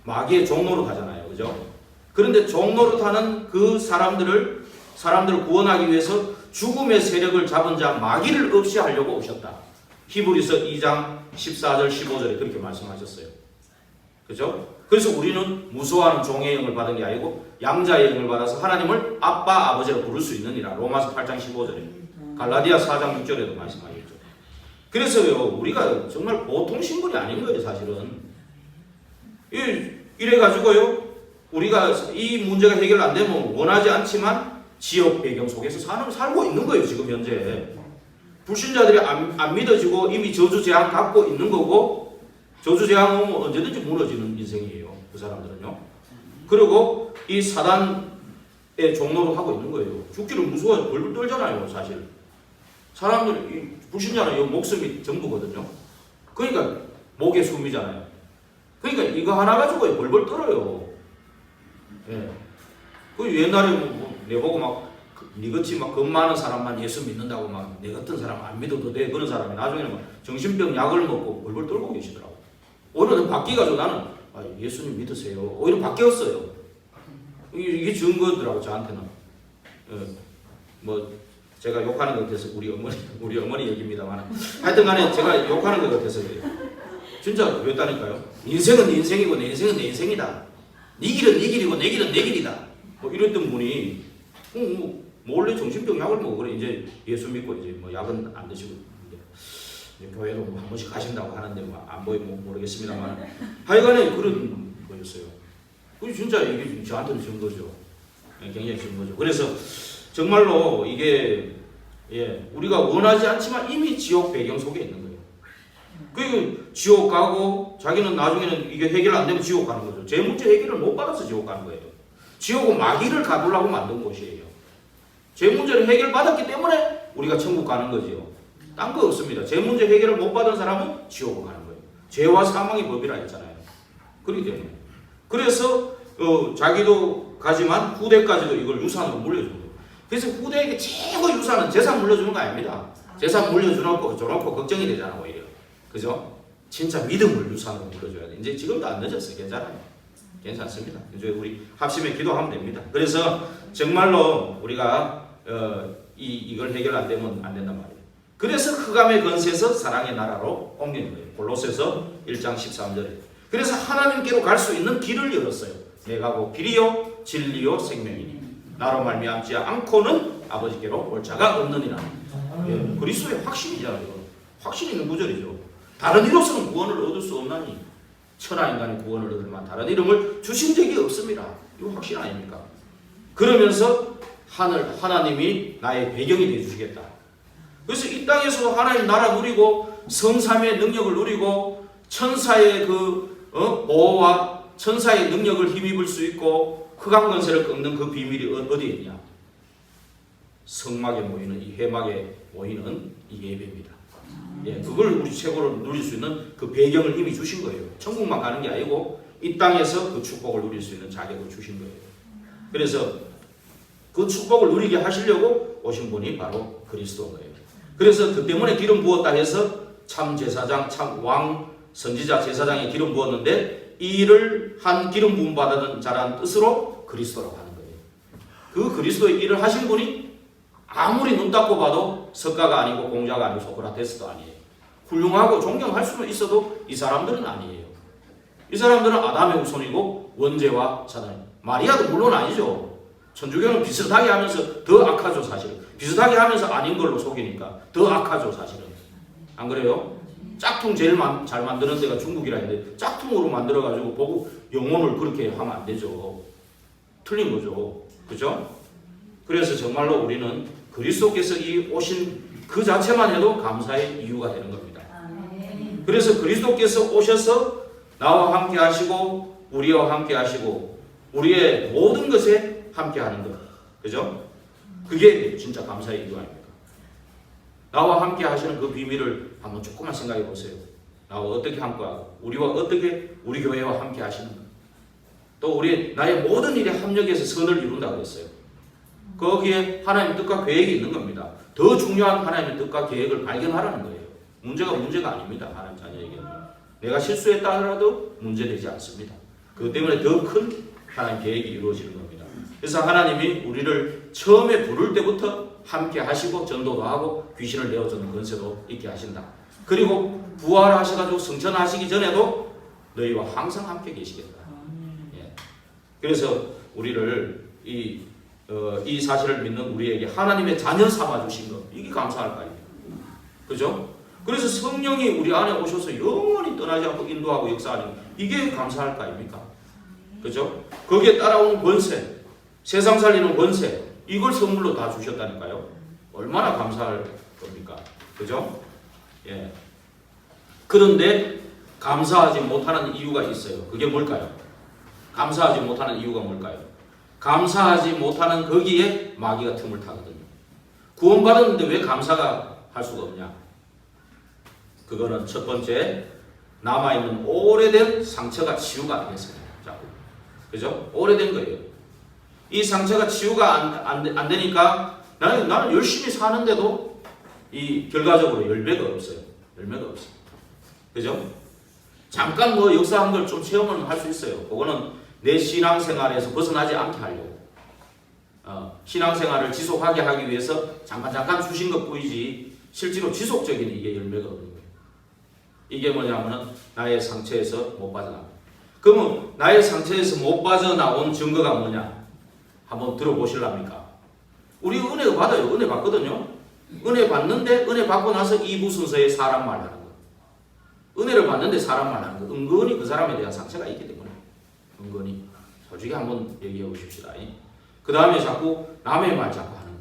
마귀의 종노릇 하잖아요. 그죠? 그런데 종노릇 하는 그 사람들을 구원하기 위해서 죽음의 세력을 잡은 자 마귀를 없이 하려고 오셨다. 히브리서 2장 14절 15절에 그렇게 말씀하셨어요. 그죠? 그래서 우리는 무소하는 종의 영을 받은 게 아니고 양자의 영을 받아서 하나님을 아빠, 아버지로 부를 수 있느니라. 로마서 8장 15절에 갈라디아 4장 6절에도 말씀하셨죠. 그래서요, 우리가 정말 보통 신분이 아닌 거예요, 사실은. 이래가지고요, 우리가 이 문제가 해결 안 되면 원하지 않지만 지역 배경 속에서 살고 있는 거예요, 지금 현재. 불신자들이 안 믿어지고 이미 저주재앙 갖고 있는 거고, 저주재앙 오면 언제든지 무너지는 인생이에요, 그 사람들은요. 그리고 이 사단의 종로로 하고 있는 거예요. 죽기를 무서워서 벌벌 떨잖아요, 사실. 사람들, 불신자는 목숨이 전부거든요. 그러니까 목에 숨이잖아요. 그러니까 이거 하나 가지고 벌벌 떨어요. 예. 그 옛날에 내보고 막 니같이 막 겁 많은 사람만 예수 믿는다고 막 내 같은 사람 안 믿어도 돼 그런 사람이 나중에는 막 정신병 약을 먹고 벌벌 떨고 계시더라고. 오히려 바뀌어가지고 나는 예수님 믿으세요. 오히려 바뀌었어요. 이게 증거더라고 저한테는. 예. 뭐 제가 욕하는 것 같아서 우리 어머니 얘기입니다만 하여튼간에 제가 욕하는 것 같아서 그래요. 진짜 그랬다니까요. 인생은 네 인생이고 내 인생은 내 인생이다. 네 길은 네 길이고 내 길은 내 길이다. 뭐 이랬던 분이 몰래 정신병 약을 먹어 그래. 이제 예수 믿고 이제 뭐 약은 안 드시고 이제 교회도 뭐 한 번씩 가신다고 하는데 뭐 안 보이면 모르겠습니다만 하여간에 그런 거였어요. 그 진짜 이게 저한테는 증거죠. 굉장히 증거죠. 그래서 정말로 이게 우리가 원하지 않지만 이미 지옥 배경 속에 있는 거예요. 그 지옥 가고 자기는 나중에는 이게 해결 안 되면 지옥 가는 거죠. 제 문제 해결을 못 받아서 지옥 가는 거예요. 지옥은 마귀를 가두려고 만든 곳이에요. 제 문제를 해결 받았기 때문에 우리가 천국 가는 거지요. 딴 거 없습니다. 제 문제 해결을 못 받은 사람은 지옥을 가는 거예요. 죄와 사망의 법이라 했잖아요. 그렇기 때문에. 그래서 자기도 가지만 후대까지도 이걸 유산으로 물려주는 거예요. 그래서 후대에게 최고 유산은 재산 물려주는 거 아닙니다. 재산 물려주놓고 걱정이 되잖아 오히려. 그죠? 진짜 믿음을 유산으로 물려줘야 돼. 이제 지금도 안 늦었어요. 괜찮아요. 괜찮습니다. 이제 우리 합심에 기도하면 됩니다. 그래서 정말로 우리가 이걸 해결 안 되면 안 된단 말이에요. 그래서 흑암의 건세에서 사랑의 나라로 옮기는 거예요. 골로새서 1장 13절에. 그래서 하나님께로 갈 수 있는 길을 열었어요. 내가 곧 길이요 진리요 생명이니 나로 말미암지 않고는 아버지께로 올 자가 없느니라. 그리스도의 확신이잖아요. 확신 있는 구절이죠. 다른 이로서는 구원을 얻을 수 없나니 천하 인간의 구원을 얻을 만한 다른 이름을 주신 적이 없습니다. 이거 확신 아닙니까? 그러면서 하나님이 나의 배경이 되어주시겠다. 그래서 이 땅에서도 하나님 나라 누리고 성삼의 능력을 누리고 천사의 보호와 천사의 능력을 힘입을 수 있고 흑암 권세를 꺾는 그 비밀이 어디에 있냐? 성막에 모이는 이 회막에 모이는 이 예배입니다. 그걸 우리 최고로 누릴 수 있는 그 배경을 이미 주신 거예요. 천국만 가는 게 아니고 이 땅에서 그 축복을 누릴 수 있는 자격을 주신 거예요. 그래서 그 축복을 누리게 하시려고 오신 분이 바로 그리스도인 거예요. 그래서 그 때문에 기름 부었다 해서 참 제사장, 참 왕, 선지자 제사장에 기름 부었는데 이 일을 한 기름 부음 받은 자라는 뜻으로 그리스도라고 하는 거예요. 그 그리스도의 일을 하신 분이 아무리 눈 닦고 봐도 석가가 아니고 공자가 아니고 소크라테스도 아니에요. 훌륭하고 존경할 수는 있어도 이 사람들은 아니에요. 이 사람들은 아담의 후손이고 원죄와 사단. 마리아도 물론 아니죠. 천주교는 비슷하게 하면서 더 악하죠, 사실. 비슷하게 하면서 아닌 걸로 속이니까 더 악하죠, 사실은. 안 그래요? 짝퉁 제일 잘 만드는 데가 중국이라 했는데 짝퉁으로 만들어가지고 보고 영혼을 그렇게 하면 안 되죠. 틀린 거죠. 그죠? 그래서 정말로 우리는 그리스도께서 이 오신 그 자체만 해도 감사의 이유가 되는 겁니다. 그래서 그리스도께서 오셔서 나와 함께 하시고 우리와 함께 하시고 우리의 모든 것에 함께 하는 것. 그죠? 그게 진짜 감사의 이유 아닙니까? 나와 함께 하시는 그 비밀을 한번 조금만 생각해 보세요. 나와 어떻게 함께하고 우리와 어떻게 우리 교회와 함께 하시는가. 또 나의 모든 일에 합력해서 선을 이룬다고 했어요. 거기에 하나님의 뜻과 계획이 있는 겁니다. 더 중요한 하나님의 뜻과 계획을 발견하라는 거예요. 문제가 아닙니다. 하나님 자녀에게는. 내가 실수했다 하더라도 문제되지 않습니다. 그것 때문에 더 큰 하나님 계획이 이루어지는 겁니다. 그래서 하나님이 우리를 처음에 부를 때부터 함께 하시고 전도도 하고 귀신을 내어주는 권세도 있게 하신다. 그리고 부활하셔가지고 승천하시기 전에도 너희와 항상 함께 계시겠다. 예. 그래서 우리를 이 사실을 믿는 우리에게 하나님의 자녀 삼아 주신 것, 이게 감사할 거 아닙니까? 그죠? 그래서 성령이 우리 안에 오셔서 영원히 떠나지 않고 인도하고 역사하는, 이게 감사할 거 아닙니까? 그죠? 거기에 따라오는 권세, 세상 살리는 권세, 이걸 선물로 다 주셨다니까요. 얼마나 감사할 겁니까? 그죠? 예. 그런데 감사하지 못하는 이유가 있어요. 그게 뭘까요? 감사하지 못하는 이유가 뭘까요? 감사하지 못하는 거기에 마귀가 틈을 타거든요. 구원받았는데 왜 감사가 할 수가 없냐? 그거는 첫 번째, 남아있는 오래된 상처가 치유가 안 됐어요. 자꾸. 그죠? 오래된 거예요. 이 상처가 치유가 안 되니까 나는 열심히 사는데도 이 결과적으로 열매가 없어요. 열매가 없어요. 그죠? 잠깐 뭐 역사한 걸 좀 체험을 할 수 있어요. 그거는 내 신앙생활에서 벗어나지 않게 하려고. 신앙생활을 지속하게 하기 위해서 잠깐 주신 것 뿐이지 실제로 지속적인 이게 열매가 없는 거예요. 이게 뭐냐면은 나의 상처에서 못 빠져나와. 그러면 나의 상처에서 못 빠져나온 증거가 뭐냐? 한번 들어보실랍니까? 우리 은혜가 받아요. 은혜 받거든요. 은혜 받는데 은혜 받고 나서 2부 순서에 사람 말하는 거. 은혜를 받는데 사람 말하는 거. 은근히 그 사람에 대한 상처가 있기 때문에. 은근히. 솔직히 한번 얘기해 보십시다. 그 다음에 자꾸 남의 말 자꾸 하는 거.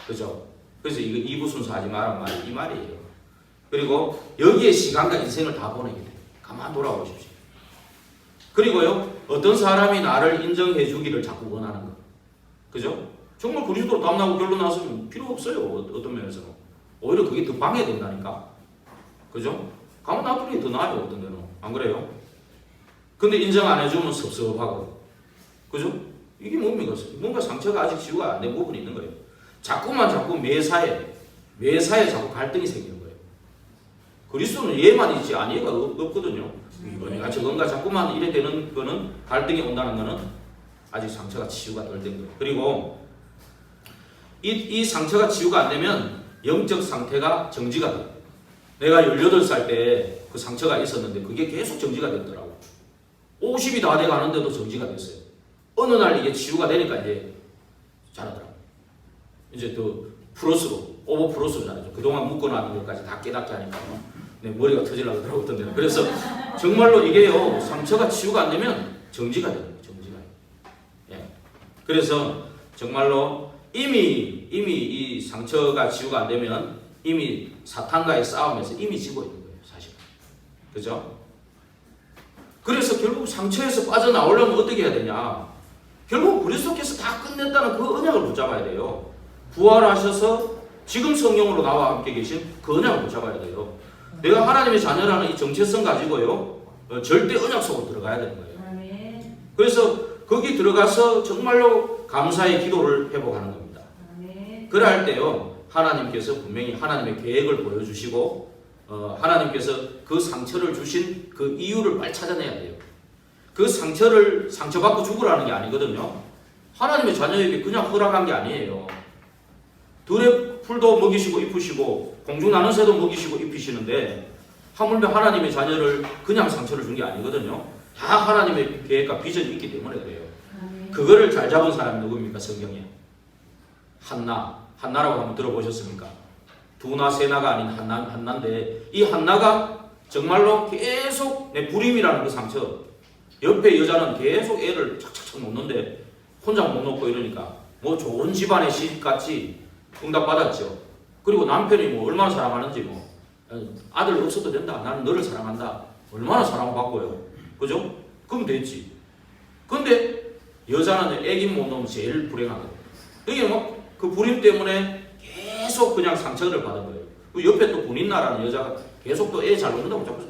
그죠? 그래서 이거 2부 순서 하지 말란 말이 이 말이에요. 그리고 여기에 시간과 인생을 다 보내게 돼요. 가만 돌아보십시오. 그리고요, 어떤 사람이 나를 인정해 주기를 자꾸 원하는 거. 그죠? 정말 그리스도로 담나고 결론 났으면 필요 없어요. 어떤 면에서는. 오히려 그게 더 방해된다니까. 그죠? 가만 놔두는 게 더 나아요. 어떤 데는. 안 그래요? 근데 인정 안 해주면 섭섭하고. 그죠? 이게 뭡니까? 뭔가 상처가 아직 치유가 안 된 부분이 있는 거예요. 자꾸 매사에 자꾸 갈등이 생기는 거예요. 그리스도는 얘만 있지 아니가 없거든요. 이번에가 저건가 자꾸만 이래 되는 거는, 갈등이 온다는 거는 아직 상처가 치유가 덜 된 거예요. 그리고 이 상처가 치유가 안 되면 영적 상태가 정지가 돼요. 내가 18살 때 그 상처가 있었는데 그게 계속 정지가 됐더라고. 50이 다 돼가는데도 정지가 됐어요. 어느 날 이게 치유가 되니까 이제 잘하더라고. 이제 또 플러스로, 오버 플러스로 잘하죠. 그동안 묶어놨는 것까지 다 깨닫게 하니까 내 머리가 터지려고 그러거든요. 그래서 정말로 이게요, 상처가 치유가 안 되면 정지가 돼요. 정지가. 예. 그래서 정말로 이미 이 상처가 치유가 안 되면 이미 사탄과의 싸움에서 이미 지고 있는 거예요, 사실. 그죠? 그래서 결국 상처에서 빠져나오려면 어떻게 해야 되냐? 결국 그리스도께서 다 끝냈다는 그 언약을 붙잡아야 돼요. 부활하셔서 지금 성령으로 나와 함께 계신 그 언약을 붙잡아야 돼요. 내가 하나님의 자녀라는 이 정체성 가지고요, 절대 언약 속으로 들어가야 되는 거예요. 그래서 거기 들어가서 정말로 감사의 기도를 회복하는 겁니다. 그럴 때요, 하나님께서 분명히 하나님의 계획을 보여주시고, 하나님께서 그 상처를 주신 그 이유를 빨리 찾아내야 돼요. 그 상처를 상처받고 죽으라는 게 아니거든요. 하나님의 자녀에게 그냥 허락한 게 아니에요. 들의 풀도 먹이시고 입히시고 공중 나는 새도 먹이시고 입히시는데 하물며 하나님의 자녀를 그냥 상처를 준 게 아니거든요. 다 하나님의 계획과 비전이 있기 때문에 그래요. 그거를 잘 잡은 사람이 누굽니까? 성경에. 한나라고 한번 들어보셨습니까? 두나 세나가 아닌 한나인데 이 한나가 정말로 계속 내 불임이라는 그 상처, 옆에 여자는 계속 애를 착착착 놓는데 혼자 못 놓고 이러니까 뭐 좋은 집안의 시집같이 응답받았죠. 그리고 남편이 뭐 얼마나 사랑하는지 뭐 아들 없어도 된다. 나는 너를 사랑한다. 얼마나 사랑받고요. 그죠? 그럼 됐지. 근데 여자는 애기 못 놓으면 제일 불행하거든. 이게 뭐 그 불임 때문에 계속 그냥 상처를 받은 거예요. 그 옆에 또 군인나라는 여자가 계속 또 애 잘 놓는다고 자꾸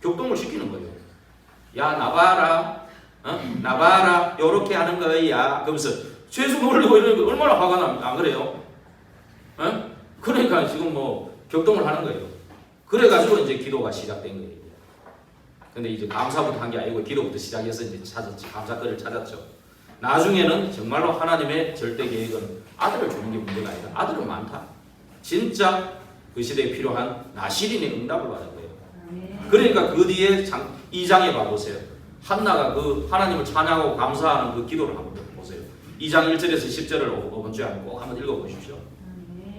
격동을 시키는 거예요. 야 나봐라, 나봐라, 요렇게 하는 거야. 그러면서 죄수 놀리고 이러니까 얼마나 화가 납니까? 안 그래요? 그러니까 지금 뭐 격동을 하는 거예요. 그래가지고 이제 기도가 시작된 거예요. 근데 이제 감사부터 한 게 아니고 기도부터 시작해서 이제 찾았지. 감사거리를 찾았죠. 나중에는 정말로 하나님의 절대 계획은 아들을 주는 게 문제가 아니라 아들은 많다. 진짜 그 시대에 필요한 나시린의 응답을 받은 거예요. 그러니까 그 뒤에 2장에 봐보세요. 한나가 그 하나님을 찬양하고 감사하는 그 기도를 한번 보세요. 2장 1절에서 10절을 이번 주에 꼭 한번 읽어보십시오.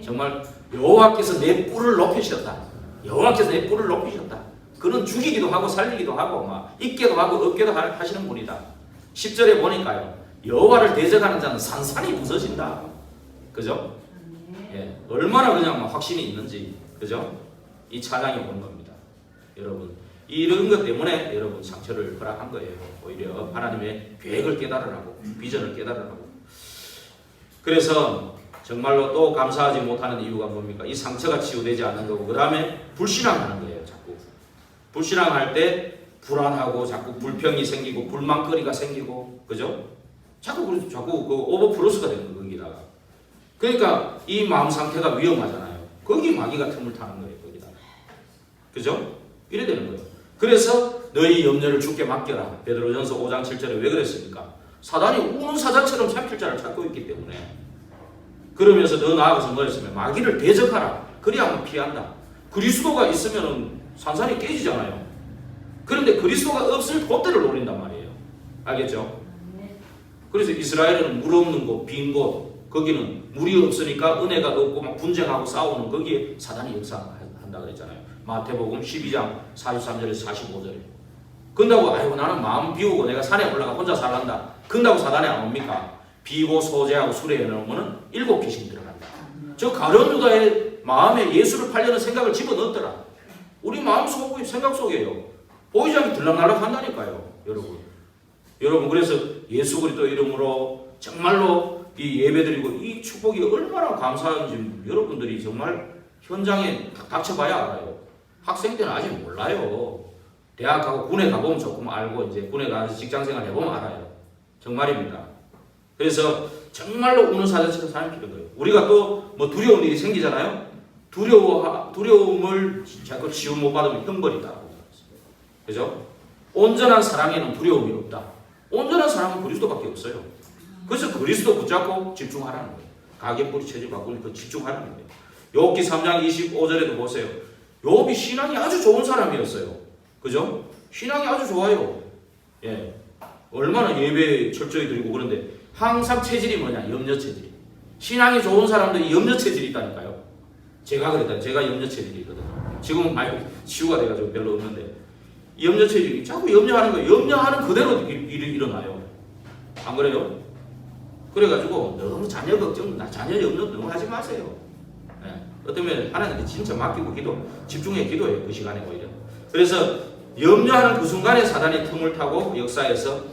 정말 여호와께서 내 뿔을 높이셨다. 여호와께서 내 뿔을 높이셨다. 그는 죽이기도 하고 살리기도 하고 막 있게도 하고 없게도 하시는 분이다. 10절에 보니까요. 여호와를 대적하는 자는 산산이 부서진다. 그죠? 예, 얼마나 그냥 막 확신이 있는지, 그죠? 이 찬양이 오는 겁니다. 여러분, 이런 것 때문에 여러분 상처를 허락한 거예요. 오히려 하나님의 계획을 깨달으라고, 비전을 깨달으라고. 그래서 정말로 또 감사하지 못하는 이유가 뭡니까? 이 상처가 치유되지 않는 거고, 그 다음에 불신앙하는 거예요. 자꾸 불신앙할 때 불안하고 자꾸 불평이 생기고 불만거리가 생기고, 그죠? 자꾸 그 오버플러스가 되는 거기다가. 그러니까 이 마음 상태가 위험하잖아요. 거기 마귀가 틈을 타는 거예요. 거기다. 그죠? 이래 되는 거예요. 그래서 너희 염려를 주께 맡겨라. 베드로전서 5장 7절에 왜 그랬습니까? 사단이 우는 사자처럼 삼킬 자를 찾고 있기 때문에. 그러면서 더 나아가서 뭐였으면 마귀를 대적하라. 그래야만 피한다. 그리스도가 있으면 산산이 깨지잖아요. 그런데 그리스도가 없을 곳들을 노린단 말이에요. 알겠죠? 그래서 이스라엘은 물 없는 곳, 빈 곳, 거기는 물이 없으니까 은혜가 없고 막 분쟁하고 싸우는 거기에 사단이 역사한다 그랬잖아요. 마태복음 12장 43절에서 45절에. 근다고 아이고 나는 마음 비우고 내가 산에 올라가 혼자 살란다. 근다고 사단이 안 옵니까? 비고 소재하고 술에 넣으면 7귀신이 들어간다. 저 가룟 유다의 마음에 예수를 팔려는 생각을 집어넣었더라. 우리 마음 속에 생각 속에요. 보이지 않게 들락날락 한다니까요. 여러분 그래서 예수 그리스도 이름으로 정말로 이 예배드리고 이 축복이 얼마나 감사한지 여러분들이 정말 현장에 닥쳐봐야 알아요. 학생 때는 아직 몰라요. 대학 가고 군에 가보면 조금 알고 이제 군에 가서 직장생활 해보면 알아요. 정말입니다. 그래서 정말로 우는 사자처럼 사는 필요가 있어요. 우리가 또 뭐 두려운 일이 생기잖아요. 두려움을 자꾸 치유 못 받으면 형벌이다. 그죠? 온전한 사랑에는 두려움이 없다. 온전한 사랑은 그리스도밖에 없어요. 그래서 그리스도 붙잡고 집중하라는 거예요. 가계뿌리 체질 바꾸는 그 집중하라는 거예요. 욥기 3장 25절에도 보세요. 욥이 신앙이 아주 좋은 사람이었어요. 그죠? 신앙이 아주 좋아요. 예. 얼마나 예배 철저히 드리고 그런데 항상 체질이 뭐냐? 염려 체질. 신앙이 좋은 사람들이 염려 체질이 있다니까요. 제가 그랬다. 제가 염려 체질이 있거든요. 지금은 많이 치유가 돼가지고 별로 없는데 염려 체질이 자꾸 염려하는 거예요. 염려하는 그대로 일이 일어나요. 안 그래요? 그래가지고 너무 자녀 걱정, 자녀 염려 너무 하지 마세요. 예. 어떤 면에 하나님께 진짜 맡기고 집중해 기도해요. 그 시간에 오히려. 그래서 염려하는 그 순간에 사단이 틈을 타고 역사에서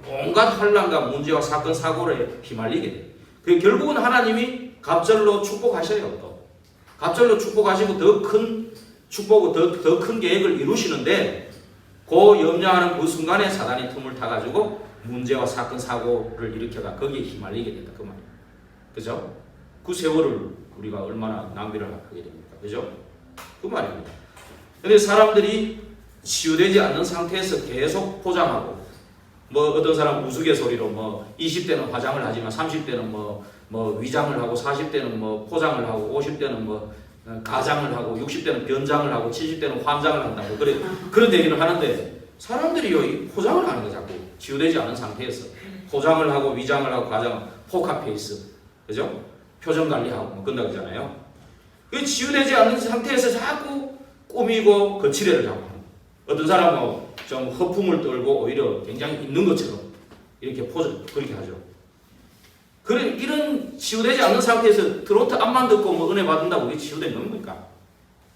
온갖 환난과 문제와 사건 사고를 휘말리게 돼요. 그 결국은 하나님이 갑절로 축복하셔요. 또 갑절로 축복하시고 더 큰 축복을 더 큰 계획을 이루시는데 그 염려하는 그 순간에 사단이 틈을 타가지고 문제와 사건 사고를 일으켜가 거기에 휘말리게 된다 그 말이에요. 그죠? 그 세월을 우리가 얼마나 낭비를 하게 됩니까? 그죠? 그 말입니다. 근데 사람들이 치유되지 않는 상태에서 계속 포장하고 뭐 어떤 사람 우스갯소리로 뭐 20대는 화장을 하지만 30대는 뭐 위장을 하고 40대는 뭐 포장을 하고 50대는 뭐 가장을 하고 60대는 변장을 하고 70대는 환장을 한다고 그런 얘기를 하는데 사람들이요 이 포장을 하는 거 자꾸 치유되지 않은 상태에서 포장을 하고 위장을 하고 가장 포카페이스 그죠? 표정 관리하고 뭐 끝나고 그러잖아요. 그 치유되지 않는 상태에서 자꾸 꾸미고 거칠애를 잡고 어떤 사람은 좀 허풍을 떨고 오히려 굉장히 있는 것처럼 이렇게 포즈 그렇게 하죠. 그런 이런 치유되지 않는 상태에서 트로트 앞만 듣고 뭐 은혜 받는다고 이게 치유되는 겁니까?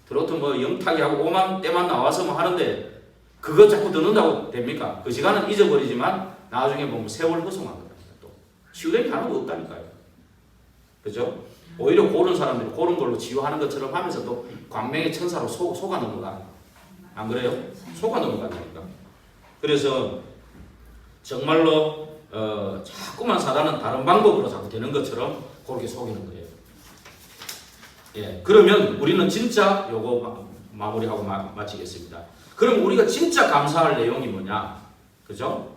트로트 뭐 영탁이 하고 오만 때만 나와서 뭐 하는데 그거 자꾸 듣는다고 됩니까? 그 시간은 잊어버리지만 나중에 보면 세월 허송한 겁니다. 또 치유된 게 하나도 없다니까요. 그죠? 오히려 그런 사람들이 그런 걸로 치유하는 것처럼 하면서 또 광명의 천사로 속아 넘어가. 안 그래요? 속아 넘어간다니까. 그래서 정말로 자꾸만 사단은 다른 방법으로 자꾸 되는 것처럼 그렇게 속이는 거예요. 예, 그러면 우리는 진짜 요거 마무리하고 마치겠습니다. 그럼 우리가 진짜 감사할 내용이 뭐냐? 그죠?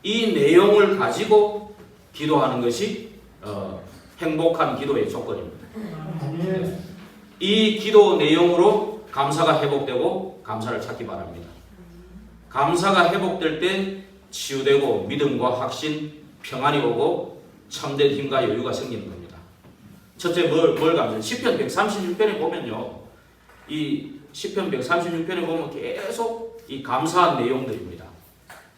이 내용을 가지고 기도하는 것이 행복한 기도의 조건입니다. 이 기도 내용으로 감사가 회복되고 감사를 찾기 바랍니다. 감사가 회복될 때 치유되고 믿음과 확신, 평안이 오고 참된 힘과 여유가 생기는 겁니다. 첫째 뭘 감사해요? 시편 136편에 보면요. 이 시편 136편에 보면 계속 이 감사한 내용들입니다.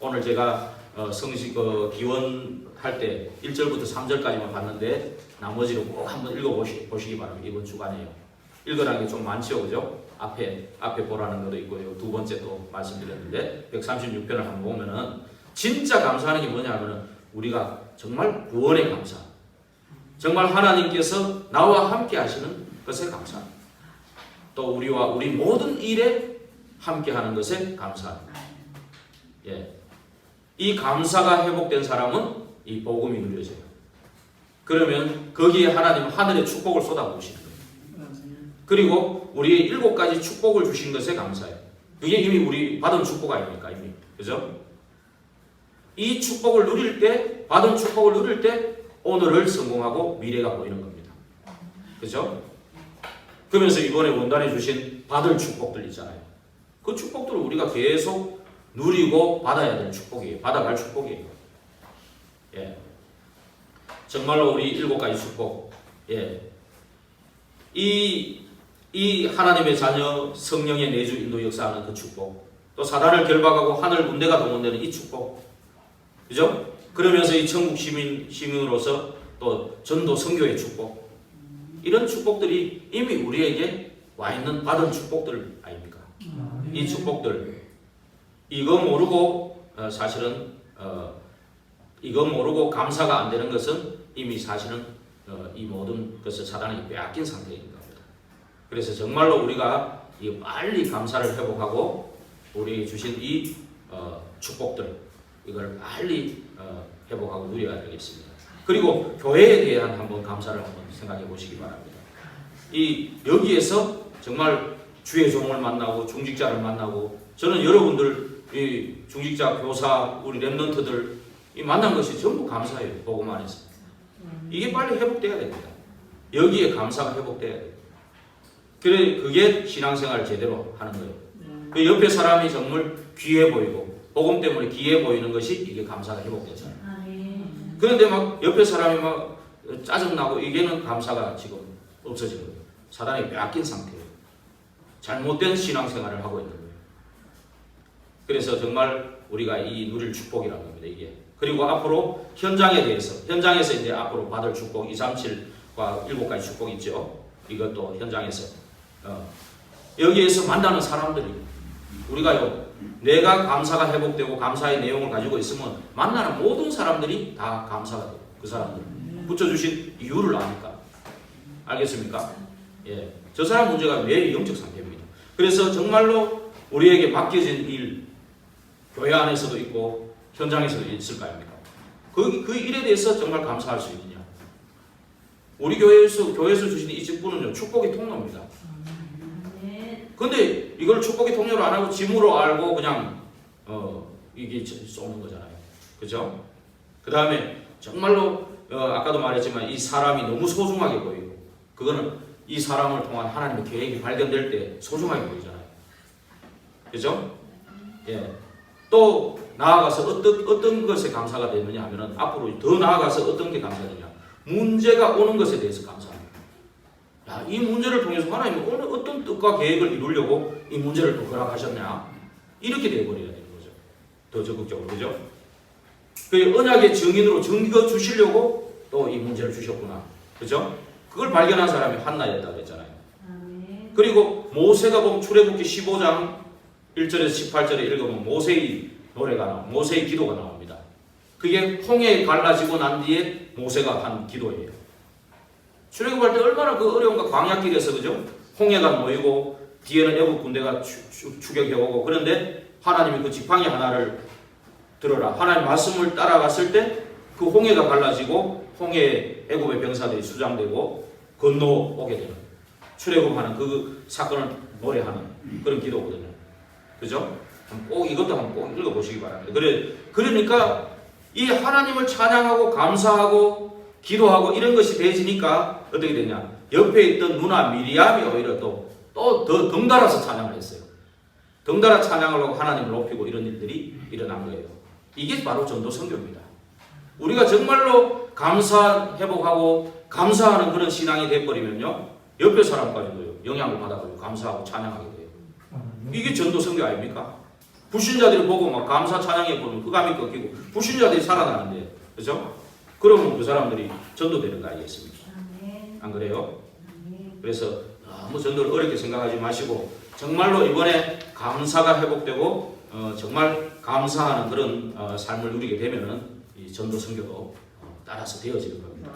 오늘 제가 성식 기원할 때 1절부터 3절까지만 봤는데 나머지를 꼭 한번 읽어보시기 바랍니다. 이번 주간에요. 읽으라는 게 좀 많죠, 그죠? 앞에 보라는 것도 있고요. 두 번째 또 말씀드렸는데 136편을 한번 보면은 진짜 감사하는 게 뭐냐면은 우리가 정말 구원에 감사, 정말 하나님께서 나와 함께 하시는 것에 감사, 또 우리와 우리 모든 일에 함께 하는 것에 감사. 예. 이 감사가 회복된 사람은 이 복음이 누려져요. 그러면 거기에 하나님은 하늘의 축복을 쏟아부으시는 거예요. 그리고 우리의 7가지 축복을 주신 것에 감사해요. 그게 이미 우리 받은 축복 아닙니까? 이미. 그죠? 이 축복을 누릴 때, 받은 축복을 누릴 때 오늘을 성공하고 미래가 보이는 겁니다. 그죠? 그러면서 이번에 원단에 주신 받을 축복들 있잖아요. 그 축복들을 우리가 계속 누리고 받아야 될 축복이에요. 받아갈 축복이에요. 예. 정말로 우리 7가지 축복. 예. 이 하나님의 자녀 성령의 내주 인도 역사하는 그 축복. 또 사단을 결박하고 하늘 군대가 동원되는 이 축복. 그죠? 그러면서 이 천국 시민으로서 또 전도 선교의 축복. 이런 축복들이 이미 우리에게 와 있는 받은 축복들 아닙니까? 이 축복들. 이거 모르고 사실은 이거 모르고 감사가 안 되는 것은 이미 사실은 이 모든 것을 사단이 빼앗긴 상태인 겁니다. 그래서 정말로 우리가 빨리 감사를 회복하고 우리 주신 이 축복들 이걸 빨리 회복하고 누려야 되겠습니다. 그리고 교회에 대한 한번 감사를 한번 생각해 보시기 바랍니다. 여기에서 정말 주의 종을 만나고 중직자를 만나고 저는 여러분들 이 중직자 교사 우리 렘넌트들 이 만난 것이 전부 감사해요. 복음 안에서 이게 빨리 회복돼야 됩니다. 여기에 감사가 회복돼야 돼요. 그래 그게 신앙생활을 제대로 하는 거예요. 그 옆에 사람이 정말 귀해 보이고 복음 때문에 귀해 보이는 것이 이게 감사가 회복되잖아요. 그런데 막 옆에 사람이 막 짜증나고 이게는 감사가 지금 없어진 거예요. 사단이 빼앗긴 상태예요. 잘못된 신앙생활을 하고 있는 거예요. 그래서 정말 우리가 이 누릴 축복이라는 겁니다. 이게. 그리고 앞으로 현장에서 이제 앞으로 받을 축복 237과 7가지 축복이 있죠. 이것도 현장에서 여기에서 만나는 사람들이 우리가요 내가 감사가 회복되고 감사의 내용을 가지고 있으면 만나는 모든 사람들이 다 감사가 돼요. 그 사람들 붙여주신 이유를 아니까. 알겠습니까? 예, 저 사람 문제가 매일 영적 상태입니다. 그래서 정말로 우리에게 맡겨진 일 교회 안에서도 있고 현장에서도 있을 거 아닙니까? 그 일에 대해서 정말 감사할 수 있느냐? 우리 교회에서 주신 이 직분은요 축복의 통로입니다. 근데 이걸 축복의 통로로 안 하고 짐으로 알고 그냥 이게 쏘는 거잖아요. 그죠? 그 다음에 정말로 아까도 말했지만 이 사람이 너무 소중하게 보이고 그거는 이 사람을 통한 하나님의 계획이 발견될 때 소중하게 보이잖아요. 그죠? 예. 또 나아가서 어떤 것에 감사가 되느냐 하면은 앞으로 더 나아가서 어떤 게 감사되냐? 문제가 오는 것에 대해서 감사합니다. 야, 이 문제를 통해서 하나님이 어떤 뜻과 계획을 이루려고 이 문제를 또 허락하셨냐? 이렇게 되어버려야 되는 거죠. 더 적극적으로. 그죠? 그 언약의 증인으로 증거 주시려고 또 이 문제를 주셨구나. 그죠? 그걸 발견한 사람이 한나였다고 그랬잖아요. 그리고 모세가 보면 출애굽기 15장 1절에서 18절에 읽어보면 모세의 노래가 나옵니다. 모세의 기도가 나옵니다. 그게 홍해 갈라지고 난 뒤에 모세가 한 기도예요. 출애굽할 때 얼마나 그 어려운가 광야길에서 그죠? 홍해가 모이고 뒤에는 애국 군대가 추격해오고 그런데 하나님이 그 지팡이 하나를 들어라. 하나님 말씀을 따라갔을 때 그 홍해가 갈라지고 홍해 애국의 병사들이 수장되고 건너오게 되는 출애굽하는 그 사건을 노래하는 그런 기도거든요. 그죠? 꼭 이것도 한번 꼭 읽어보시기 바랍니다. 그러니까 이 하나님을 찬양하고 감사하고 기도하고 이런 것이 되지니까 어떻게 되냐? 옆에 있던 누나 미리암이 오히려 또 또 더 덩달아서 찬양을 했어요. 덩달아 찬양을 하고 하나님을 높이고 이런 일들이 일어난 거예요. 이게 바로 전도 선교입니다. 우리가 정말로 감사 회복하고 감사하는 그런 신앙이 돼버리면요, 옆에 사람까지도 영향을 받아가지고 감사하고 찬양하게 돼요. 이게 전도 선교 아닙니까? 불신자들이 보고 막 감사 찬양해 보면 흑암이 꺾이고 불신자들이 살아나는데, 그죠? 그러면 그 사람들이 전도되는 거 아니겠습니까? 안 그래요? 그래서 너무 전도를 어렵게 생각하지 마시고 정말로 이번에 감사가 회복되고 정말 감사하는 그런 삶을 누리게 되면은 이 전도 선교도 따라서 되어지는 겁니다.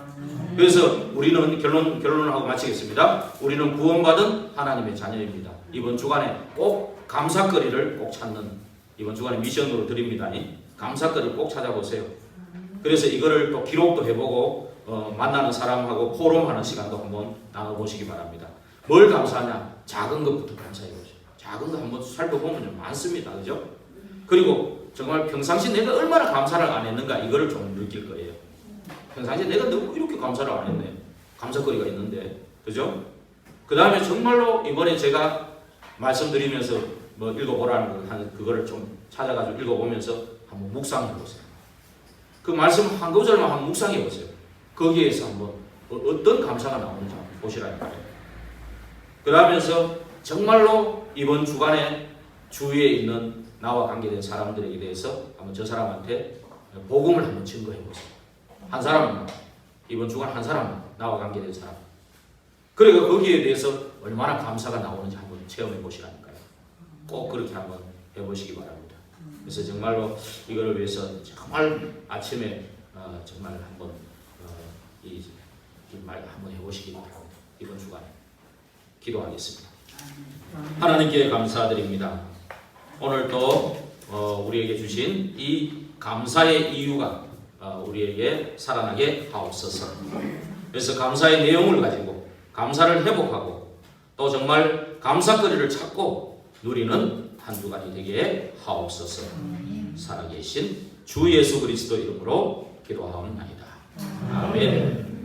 그래서 우리는 결론을 하고 마치겠습니다. 우리는 구원받은 하나님의 자녀입니다. 이번 주간에 꼭 감사거리를 꼭 찾는, 이번 주간에 미션으로 드립니다. 감사거리 꼭 찾아보세요. 그래서 이거를 또 기록도 해보고 만나는 사람하고 포럼하는 시간도 한번 나눠보시기 바랍니다. 뭘 감사하냐? 작은 것부터 감사해보세요. 작은 거 한번 살펴보면 좀 많습니다. 그죠? 그리고 정말 평상시 내가 얼마나 감사를 안 했는가 이거를 좀 느낄 거예요. 평상시에 내가 너무 이렇게 감사를 안 했네. 감사거리가 있는데. 그죠? 그 다음에 정말로 이번에 제가 말씀드리면서 뭐 읽어보라는 그거를 좀 찾아가지고 읽어보면서 한번 묵상해보세요. 그 말씀 한 구절만 한번 묵상해보세요. 거기에서 한번 어떤 감사가 나오는지 한번 보시라니까요. 그러면서 정말로 이번 주간에 주위에 있는 나와 관계된 사람들에게 대해서 한번 저 사람한테 복음을 한번 증거해보세요. 한 사람만, 이번 주간 한 사람만, 나와 관계된 사람. 그리고 거기에 대해서 얼마나 감사가 나오는지 한번 체험해 보시라니까요. 꼭 그렇게 한번 해보시기 바랍니다. 그래서 정말로 이거를 위해서 정말 아침에 정말 한번 이 말 한번 해보시기 바랍니다. 이번 주간에 기도하겠습니다. 하나님께 감사드립니다. 오늘 또 우리에게 주신 이 감사의 이유가 우리에게 살아나게 하옵소서. 그래서 감사의 내용을 가지고 감사를 회복하고 또 정말 감사거리를 찾고 누리는 한 주간이 되게 하옵소서. 살아계신 주 예수 그리스도 이름으로 기도하옵나이다. 아멘.